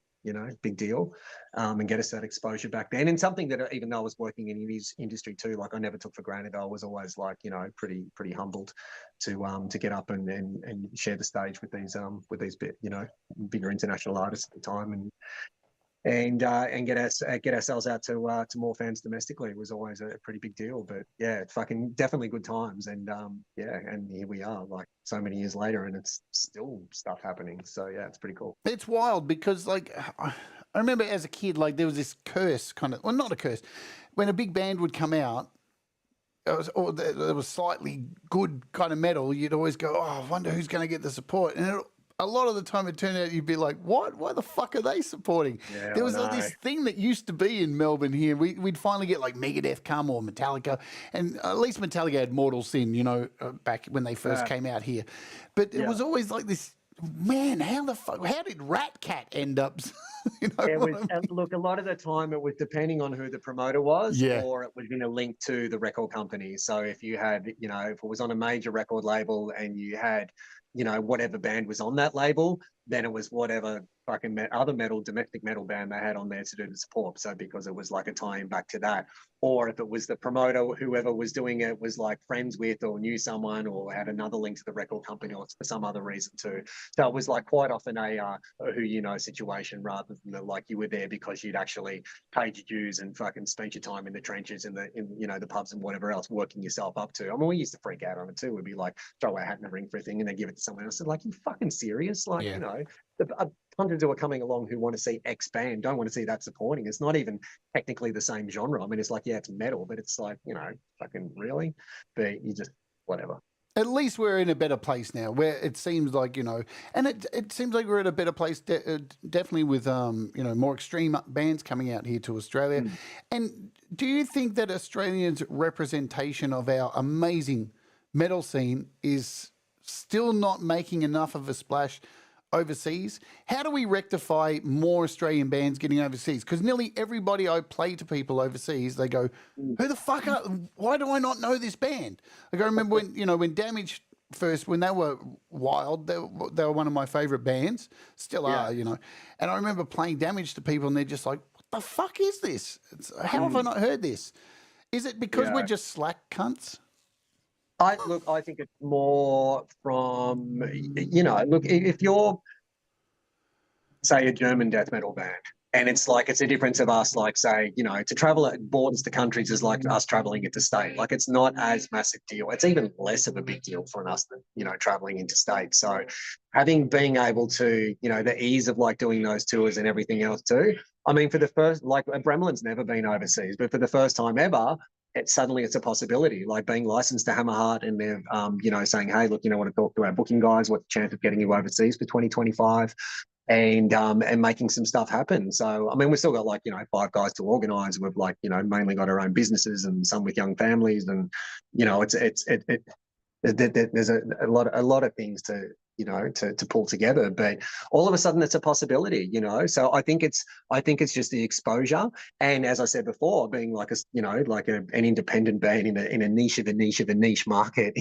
deal, and get us that exposure back then. And something that even though I was working in this industry too, like I never took for granted. I was always like, pretty humbled to get up and share the stage with these bigger international artists at the time, and get ourselves out to more fans domestically. It was always a pretty big deal. But yeah, fucking definitely good times. And and here we are, like so many years later, and it's still stuff happening. So yeah, it's pretty cool. It's wild because like I remember as a kid, like there was this curse kind of, well, not a curse, when a big band would come out. There was slightly good kind of metal. You'd always go, oh, I wonder who's going to get the support, and a lot of the time it turned out you'd be like, what? Why the fuck are they supporting? Yeah, there was this thing that used to be in Melbourne here. We'd finally get like Megadeth come or Metallica, and at least Metallica had Mortal Sin, back when they first came out here. But it was always like this, man, how did Rat Cat end up? Look, a lot of the time it was depending on who the promoter was, or it was a link to the record company. So if you had, if it was on a major record label and you had, whatever band was on that label, then it was whatever fucking other domestic metal band they had on there to do the support. So because it was like a tie-in back to that. Or if it was the promoter, whoever was doing it was like friends with or knew someone or had another link to the record company or for some other reason too. So it was like quite often a who you know situation rather than like you were there because you'd actually paid your dues and fucking spent your time in the trenches in the pubs and whatever else working yourself up to. I mean, we used to freak out on it too. We'd be like, throw our hat in the ring for a thing and then give it to someone else. And like, you fucking serious? Like, hundreds who are coming along who want to see X band don't want to see that supporting. It's not even technically the same genre. I mean, it's like, yeah, it's metal, but it's like, fucking really? But you just, whatever. At least we're in a better place now where it seems like, and it seems like we're at a better place definitely with, more extreme bands coming out here to Australia. And do you think that Australians' representation of our amazing metal scene is still not making enough of a splash overseas? How do we rectify more Australian bands getting overseas? Because nearly everybody I play to people overseas, they go, who the fuck why do I not know this band? Like I remember when Damage first, when they were wild, they were one of my favorite bands, still are, and I remember playing Damage to people and they're just like, what the fuck is this? How have I not heard this? Is it because we're just slack cunts? I think it's more from, if you're, say, a German death metal band, and it's a difference of us, like, say, to travel at borders to countries is like us traveling interstate. Like, it's not as massive deal. It's even less of a big deal for us than, traveling interstate. So being able to, the ease of like doing those tours and everything else too. I mean, for the first, like, Abramelin's never been overseas, but for the first time ever, it's a possibility, like being licensed to Hammerheart and they're, saying, hey, look, want to talk to our booking guys, what's the chance of getting you overseas for 2025 and making some stuff happen. So, I mean, we've still got 5 guys to organise. We've mainly got our own businesses and some with young families and, there's a lot of things to pull together, but all of a sudden it's a possibility, so I think it's just the exposure. And as I said before, being an independent band in a niche of a niche of a niche market,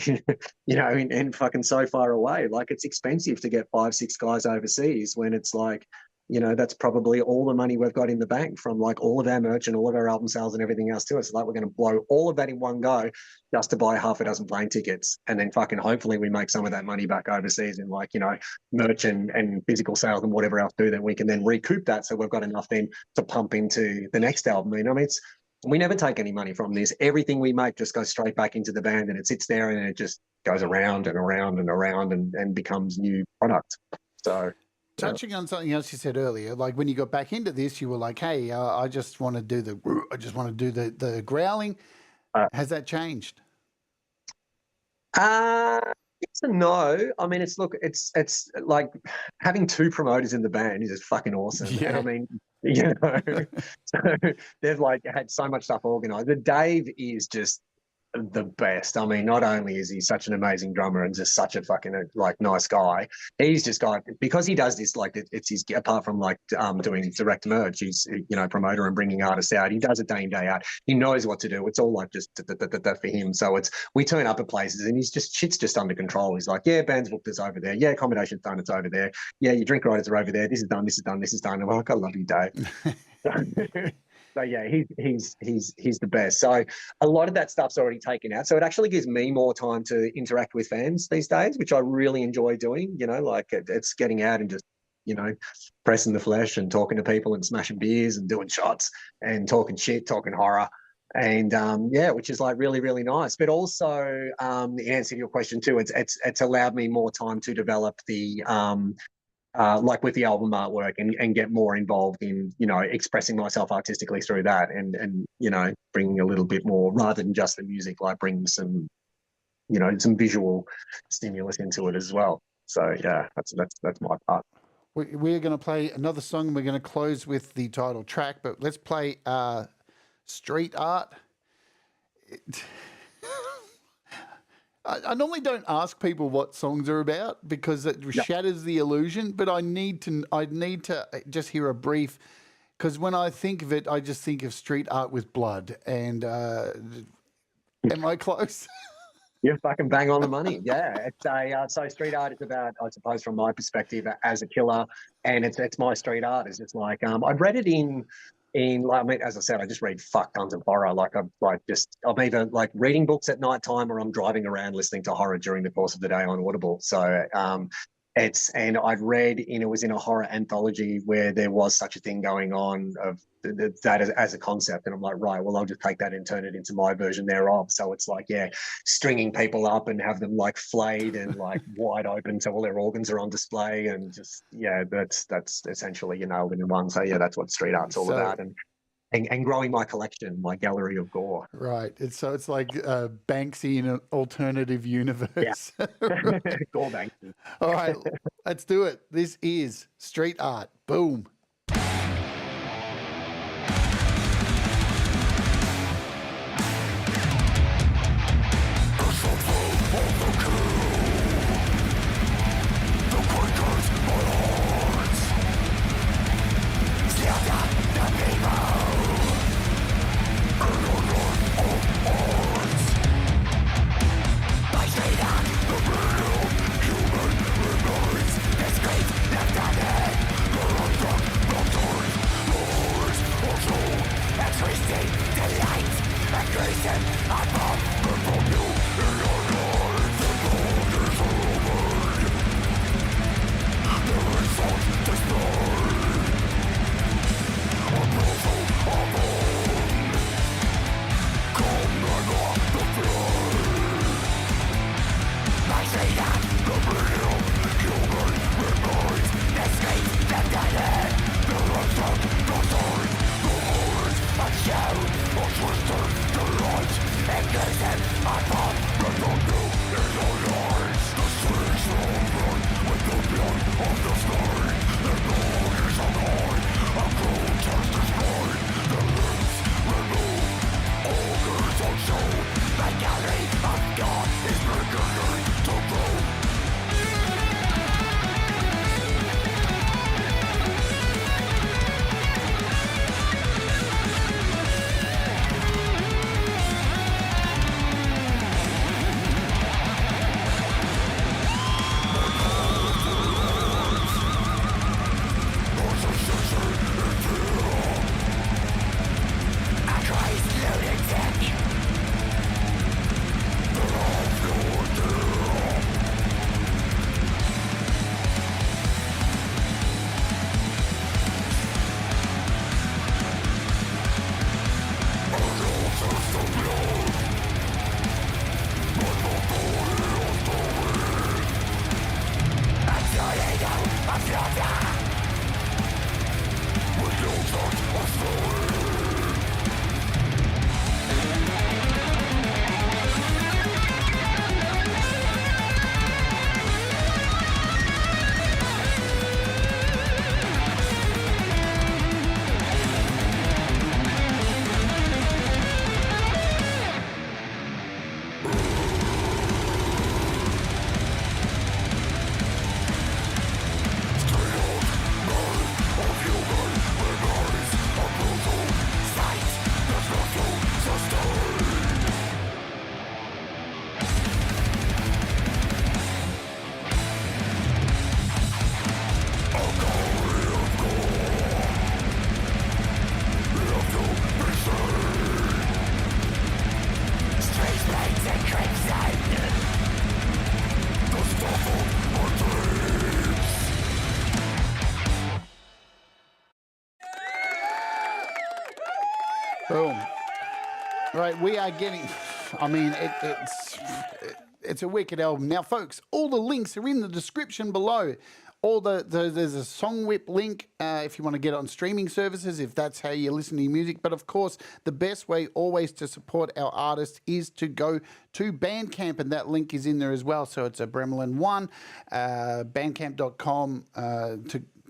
and fucking so far away, like it's expensive to get 5-6 guys overseas when it's like, you know, that's probably all the money we've got in the bank from like all of our merch and all of our album sales and everything else to us. Like we're going to blow all of that in one go just to buy half a dozen plane tickets. And then fucking hopefully we make some of that money back overseas in like, you know, merch and physical sales and whatever else do, then we can then recoup that. So we've got enough then to pump into the next album. You know, I mean, we never take any money from this. Everything we make just goes straight back into the band and it sits there and it just goes around and around and around and becomes new product. So touching on something else you said earlier, like when you got back into this, you were like, "Hey, I just want to do the growling." Has that changed? Yes and no. I mean, it's like having two promoters in the band is just fucking awesome. Yeah. And I mean, you know, so they've like had so much stuff organized. The Dave is just the best. I mean, not only is he such an amazing drummer and just such a fucking like nice guy, he's just got, because he does this, like it's his, apart from like doing direct merge, he's, you know, promoter and bringing artists out. He does it day in, day out. He knows what to do. It's all like just for him. So we turn up at places and shit's just under control. He's like, yeah, band's booked us over there. Yeah, accommodation's done, it's over there. Yeah, your drink riders are over there. This is done, this is done, this is done. And we're like, I love you, Dave. So yeah, he's the best. So a lot of that stuff's already taken out. So it actually gives me more time to interact with fans these days, which I really enjoy doing. You know, like it's getting out and just, you know, pressing the flesh and talking to people and smashing beers and doing shots and talking shit, talking horror. And yeah, which is like really, really nice. But also the answer to your question too, it's allowed me more time to develop the like with the album artwork and get more involved in, you know, expressing myself artistically through that and you know, bringing a little bit more rather than just the music, like bringing some, you know, some visual stimulus into it as well. So yeah, that's my part. We're going to play another song. We're going to close with the title track, but let's play Street Art. I normally don't ask people what songs are about because it shatters the illusion, but I need to just hear a brief, because when I think of it, I just think of street art with blood. And am I close? You're fucking bang on the money. Yeah, it's so street art is about, I suppose, from my perspective as a killer, and it's my street art. It's just like I've read it in like, I mean, as I said, I just read fuck tons of horror. Like I'm either like reading books at night time or I'm driving around listening to horror during the course of the day on Audible. So and I'd read it was in a horror anthology where there was such a thing going on of that as a concept. And I'm like, right, well, I'll just take that and turn it into my version thereof. So it's like, yeah, stringing people up and have them like flayed and like wide open so all their organs are on display. And just, yeah, that's essentially, you nailed it in one. So yeah, that's what street art's all about. And growing my collection, my gallery of gore. Right. It's like Banksy in an alternative universe. Yeah. Gore Banksy. All right, let's do it. This is Street Art. Boom. Left on it, Boom. Right, we are getting. I mean, it's a wicked album. Now, folks, all the links are in the description below. There's a Song Whip link if you want to get it on streaming services, if that's how you listen to your music. But of course, the best way always to support our artists is to go to Bandcamp, and that link is in there as well. So it's Abramelin1, bandcamp.com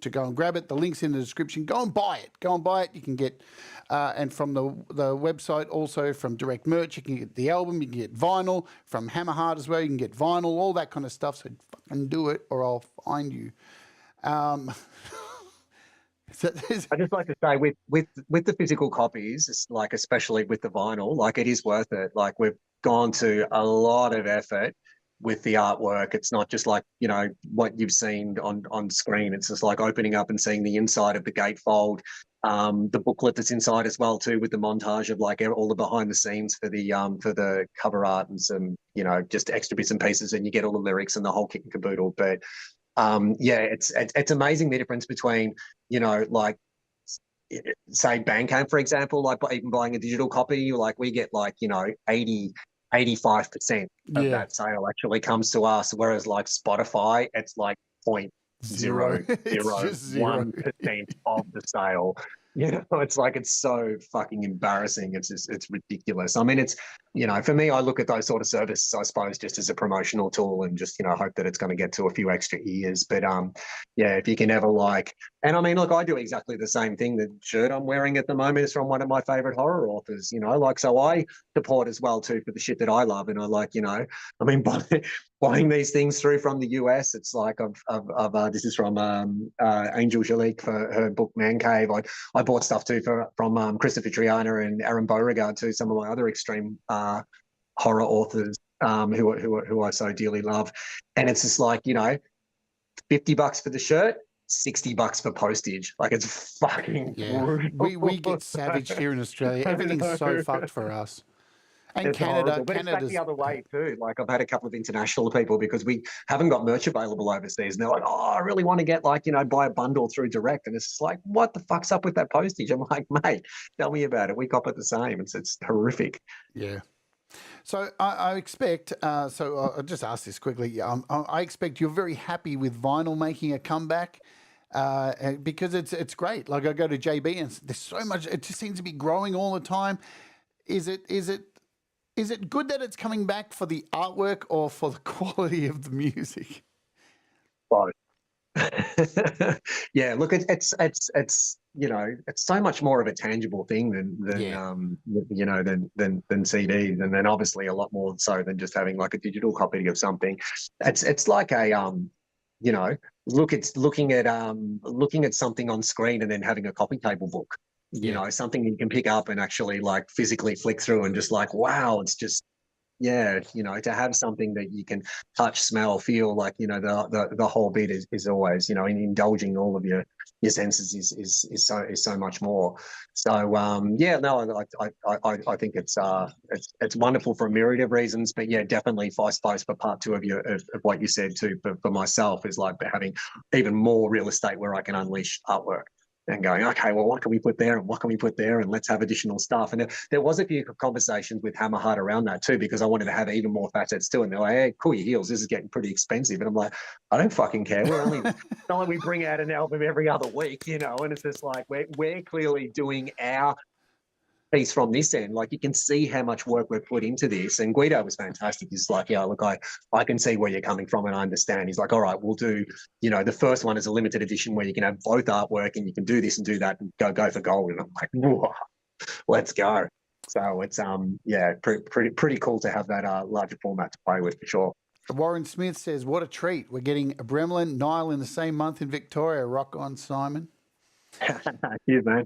to go and grab it. The link's in the description. Go and buy it. Go and buy it. You can get, and from the website also, from direct merch, you can get the album, you can get vinyl, from Hammerheart as well, you can get vinyl, all that kind of stuff. So fucking do it or I'll find you. I just like to say with the physical copies, it's like, especially with the vinyl, like it is worth it. Like we've gone to a lot of effort with the artwork. It's not just like, you know, what you've seen on screen. It's just like opening up and seeing the inside of the gatefold, the booklet that's inside as well too, with the montage of like all the behind the scenes for the cover art and some, you know, just extra bits and pieces, and you get all the lyrics and the whole kit and caboodle. But yeah, it's amazing the difference between, you know, like say Bandcamp, for example, like even buying a digital copy, like we get like, you know, 85% of that sale actually comes to us, whereas like Spotify, it's like 0.001% of the sale. You know, it's like, it's so fucking embarrassing. It's ridiculous. I mean, it's, you know, for me, I look at those sort of services, I suppose, just as a promotional tool and just, you know, hope that it's going to get to a few extra ears. But yeah, if you can ever like, and I mean, look, I do exactly the same thing. The shirt I'm wearing at the moment is from one of my favorite horror authors, you know, like, so I support as well too for the shit that I love. And I like, you know, I mean, buying these things through from the US, it's like this is from Angel Jalik for her book Man Cave. I bought stuff too from Christopher Triana and Aaron Beauregard too, some of my other extreme horror authors who I so dearly love. And it's just like, you know, $50 for the shirt, $60 for postage. Like, it's fucking brutal. We get savaged here in Australia. Everything's so fucked for us. And it's Canada's it's the other way too. Like, I've had a couple of international people because we haven't got merch available overseas, and they're like, "Oh, I really want to get, like, you know, buy a bundle through direct," and it's just like, "What the fuck's up with that postage?" I'm like, "Mate, tell me about it. We cop it the same. It's horrific." Yeah. So I expect. So I'll just ask this quickly. I expect you're very happy with vinyl making a comeback. Because it's great. Like, I go to JB and there's so much. It just seems to be growing all the time. Is it good that it's coming back for the artwork or for the quality of the music? Both. Yeah, look, it's you know, it's so much more of a tangible thing than you know, than CDs, and then obviously a lot more so than just having like a digital copy of something. It's like a you know, looking at something on screen and then having a coffee table book. You know, something you can pick up and actually like physically flick through and just like, wow, it's just, yeah, you know, to have something that you can touch, smell, feel, like, you know, the whole bit is always, you know, indulging all of your senses is so much more. So yeah, no, I think it's wonderful for a myriad of reasons, but yeah, definitely I suppose for part two of what you said too, for myself, is like having even more real estate where I can unleash artwork. And going, okay, well, what can we put there and what can we put there, and let's have additional stuff. And there was a few conversations with Hammerheart around that too, because I wanted to have even more facets too. And they're like, hey, cool your heels, this is getting pretty expensive. And I'm like, I don't fucking care. We're only, it's not like we bring out an album every other week, you know, and it's just like, we're clearly doing our piece from this end. Like, you can see how much work we've put into this. And Guido was fantastic. He's like, yeah, look, I can see where you're coming from and I understand. He's like, all right, we'll do, you know, the first one is a limited edition where you can have both artwork and you can do this and do that and go for gold. And I'm like, whoa, let's go. So it's yeah, pretty cool to have that larger format to play with, for sure. Warren Smith says, what a treat. We're getting Abramelin, Nile in the same month in Victoria. Rock on, Simon. You, man.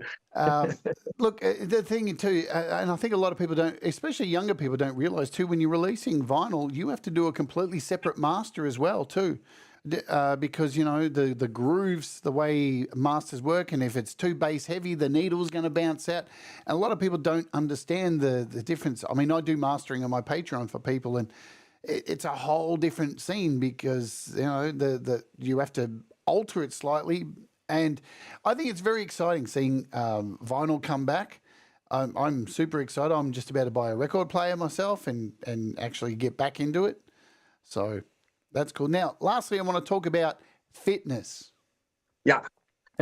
Look, the thing too, and I think a lot of people don't, especially younger people, don't realize too, when you're releasing vinyl, you have to do a completely separate master as well too, because, you know, the grooves, the way masters work, and if it's too bass heavy, the needle's going to bounce out. And a lot of people don't understand the difference. I mean, I do mastering on my Patreon for people, and it's a whole different scene because, you know, you have to alter it slightly. And I think it's very exciting seeing vinyl come back. I'm super excited. I'm just about to buy a record player myself and actually get back into it. So that's cool. Now, lastly, I want to talk about fitness. Yeah.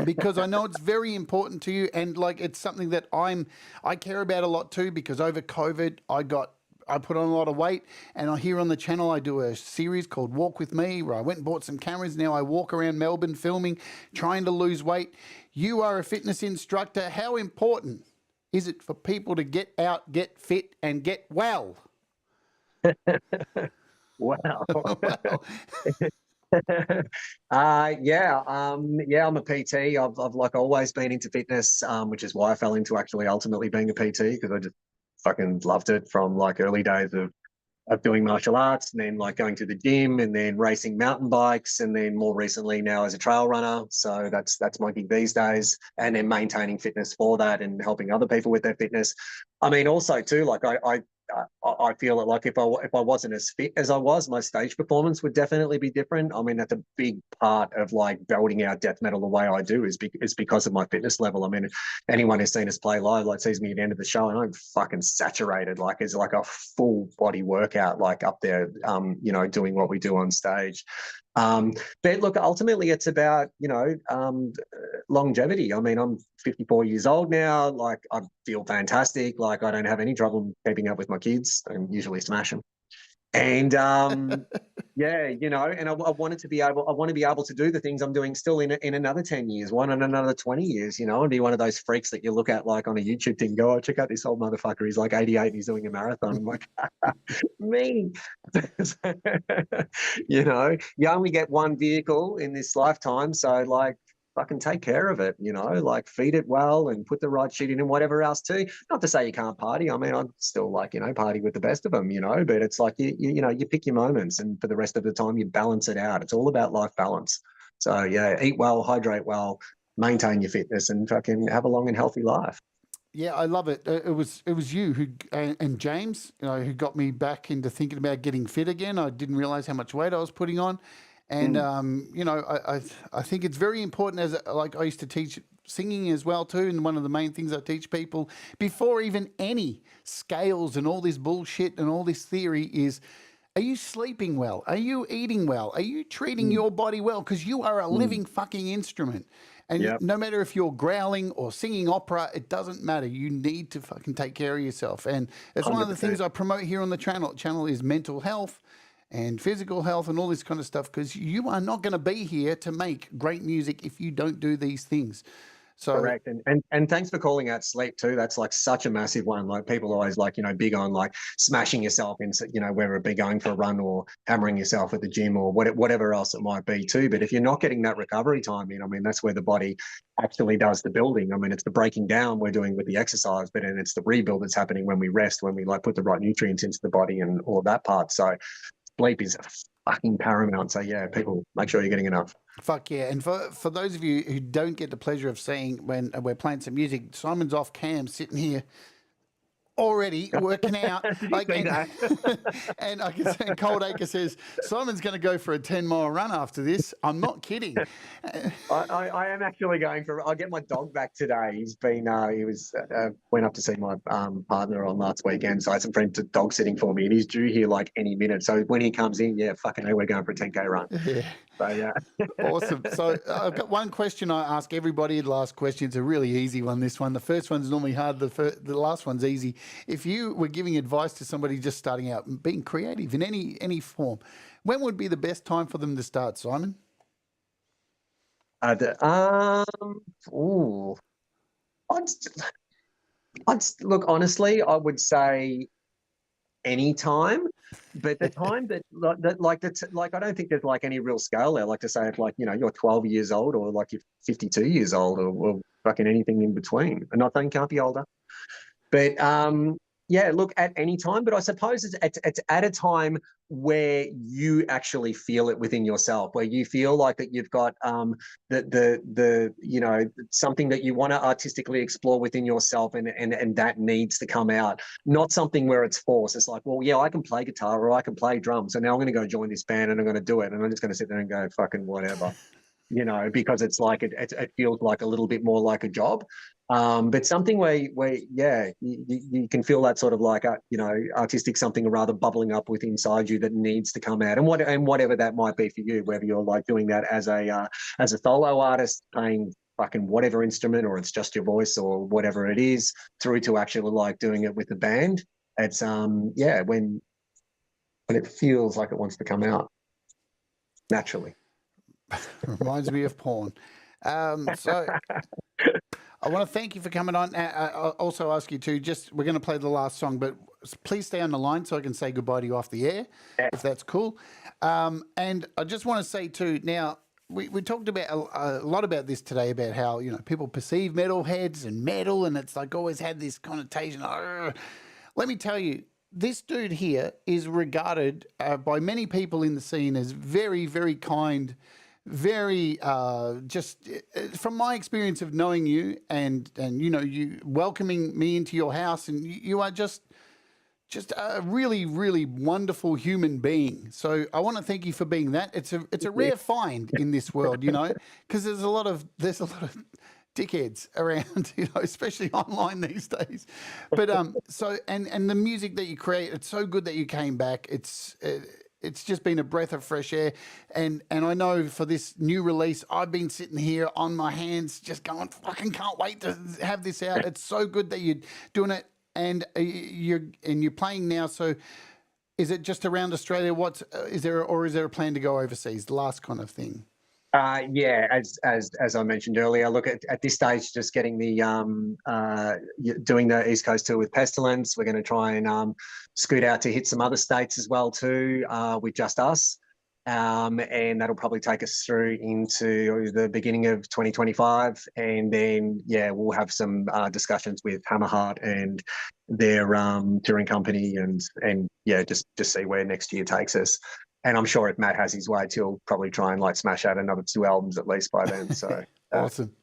Because I know it's very important to you, and like it's something that I care about a lot too, because over COVID I put on a lot of weight, and here on the channel I do a series called Walk With Me, where I went and bought some cameras. Now I walk around Melbourne filming, trying to lose weight. You are a fitness instructor. How important is it for people to get out, get fit, and get well? Wow. Well, Yeah, I'm a PT. I've like always been into fitness, which is why I fell into actually ultimately being a PT, because I just fucking loved it from like early days of doing martial arts, and then like going to the gym, and then racing mountain bikes, and then more recently now as a trail runner. So that's my gig these days, and then maintaining fitness for that and helping other people with their fitness. I mean, also too, like I feel that like if I wasn't as fit as I was, my stage performance would definitely be different. I mean, that's a big part of like belting out death metal the way I do is because of my fitness level. I mean, anyone who's seen us play live, like sees me at the end of the show, and I'm fucking saturated, like it's like a full body workout, like up there, doing what we do on stage. But look, ultimately it's about, longevity. I mean, I'm 54 years old now. Like I feel fantastic. Like I don't have any trouble keeping up with my kids. I usually smash them. And yeah, and I want to be able to do the things I'm doing still in another 10 years, one in another 20 years, and be one of those freaks that you look at like on a YouTube thing, go, oh, check out this old motherfucker. He's like 88 and he's doing a marathon. I'm like, me. You only get one vehicle in this lifetime. So like, fucking take care of it, like feed it well and put the right shit in and whatever else too. Not to say you can't party. I mean, I'm still like, party with the best of them, but it's like, you pick your moments, and for the rest of the time you balance it out. It's all about life balance. So yeah, eat well, hydrate well, maintain your fitness, and fucking have a long and healthy life. Yeah, I love it. It was you who and James, who got me back into thinking about getting fit again. I didn't realize how much weight I was putting on. And, I think it's very important, as like I used to teach singing as well too. And one of the main things I teach people before even any scales and all this bullshit and all this theory is, are you sleeping well? Are you eating well? Are you treating your body well? Because you are a living fucking instrument. And no matter if you're growling or singing opera, it doesn't matter. You need to fucking take care of yourself. And it's 100%. One of the things I promote here on the channel is mental health and physical health and all this kind of stuff, because you are not going to be here to make great music if you don't do these things. So correct. And thanks for calling out sleep too. That's like such a massive one. Like people always like, big on like smashing yourself in, whether it be going for a run or hammering yourself at the gym or whatever else it might be too. But if you're not getting that recovery time in, I mean, that's where the body actually does the building. I mean, it's the breaking down we're doing with the exercise, but then it's the rebuild that's happening when we rest, when we like put the right nutrients into the body and all of that part. So sleep is fucking paramount. So yeah, people make sure you're getting enough. Fuck yeah. And for those of you who don't get the pleasure of seeing when we're playing some music, Simon's off cam sitting here already working out. Like, and I can say, Cold Acre says, Simon's going to go for a 10-mile run after this. I'm not kidding. I am actually going for, I'll get my dog back today. He's been, went up to see my partner on last weekend. So I had some friends dog sitting for me, and he's due here like any minute. So when he comes in, yeah, fucking hell, we're going for a 10K run. Yeah. So yeah. Awesome. So I've got one question I ask everybody. The last question is a really easy one. This one, the first one's normally hard. The last one's easy. If you were giving advice to somebody just starting out and being creative in any form, when would be the best time for them to start, Simon? Look, honestly, I would say any time, but the time that I don't think there's like any real scale there. Like to say if like, you're 12 years old or like you're 52 years old or fucking anything in between. I'm not saying can't be older, but yeah, look, at any time, but I suppose it's at a time where you actually feel it within yourself, where you feel like that you've got something that you want to artistically explore within yourself, and that needs to come out, not something where it's forced. It's like, well, yeah, I can play guitar or I can play drums, so now I'm going to go join this band and I'm going to do it, and I'm just going to sit there and go fucking whatever, because it's like it feels like a little bit more like a job. But something where yeah, you can feel that sort of like you know, artistic something rather bubbling up with inside you that needs to come out, and whatever that might be for you, whether you're like doing that as a solo artist playing fucking whatever instrument, or it's just your voice or whatever it is, through to actually like doing it with the band. It's yeah, when it feels like it wants to come out naturally. Reminds me of porn. So I want to thank you for coming on. I'll also ask you to we're going to play the last song, but please stay on the line so I can say goodbye to you off the air, if that's cool. And I just want to say too, now we talked about a lot about this today, about how, you know, people perceive metalheads and metal, and it's like always had this connotation. Let me tell you, this dude here is regarded by many people in the scene as very, very kind, very just from my experience of knowing you and you know, you welcoming me into your house, and you are just a really, really wonderful human being. So I want to thank you for being that. It's a rare find in this world, you know, because there's a lot of dickheads around, you know, especially online these days. But so and the music that you create, it's so good that you came back. It's just been a breath of fresh air, and I know for this new release, I've been sitting here on my hands, just going, fucking can't wait to have this out. It's so good that you're doing it, and you're playing now. So, is it just around Australia? Is there a plan to go overseas? The last kind of thing. Yeah, as I mentioned earlier, look at this stage, just getting the doing the East Coast tour with Pestilence. We're going to try and scoot out to hit some other states as well too, with just us, and that'll probably take us through into the beginning of 2025, and then yeah, we'll have some discussions with Hammerheart and their touring company, and yeah, just see where next year takes us. And I'm sure if Matt has his way, he'll probably try and like smash out another 2 albums at least by then. So awesome.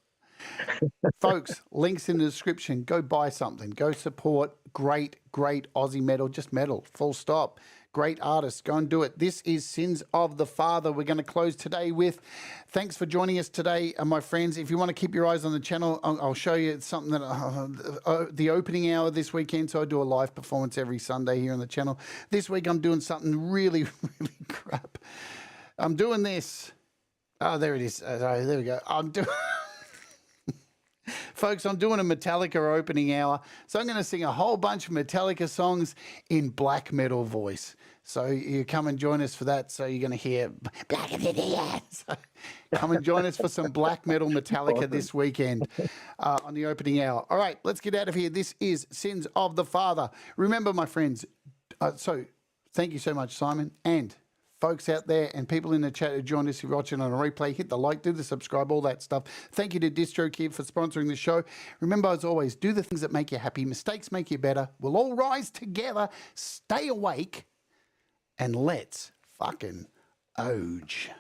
Folks, links in the description. Go buy something. Go support great Aussie metal. Just metal, full stop. Great artists. Go and do it. This is Sins of the Father. We're going to close today with thanks for joining us today, my friends. If you want to keep your eyes on the channel, I'll show you something that the opening hour this weekend. So I do a live performance every Sunday here on the channel. This week I'm doing something really, really crap. I'm doing this. Oh, there it is. Sorry, there we go. I'm doing... Folks, I'm doing a Metallica opening hour, so I'm going to sing a whole bunch of Metallica songs in black metal voice. So you come and join us for that. So you're going to hear black in the ear. So come and join us for some black metal Metallica this weekend on the opening hour. All right, let's get out of here. This is Sins of the Father. Remember, my friends, so thank you so much, Simon, and folks out there and people in the chat who joined us, who are watching on a replay, hit the like, do the subscribe, all that stuff. Thank you to DistroKid for sponsoring the show. Remember, as always, do the things that make you happy. Mistakes make you better. We'll all rise together. Stay awake. And let's fucking oge.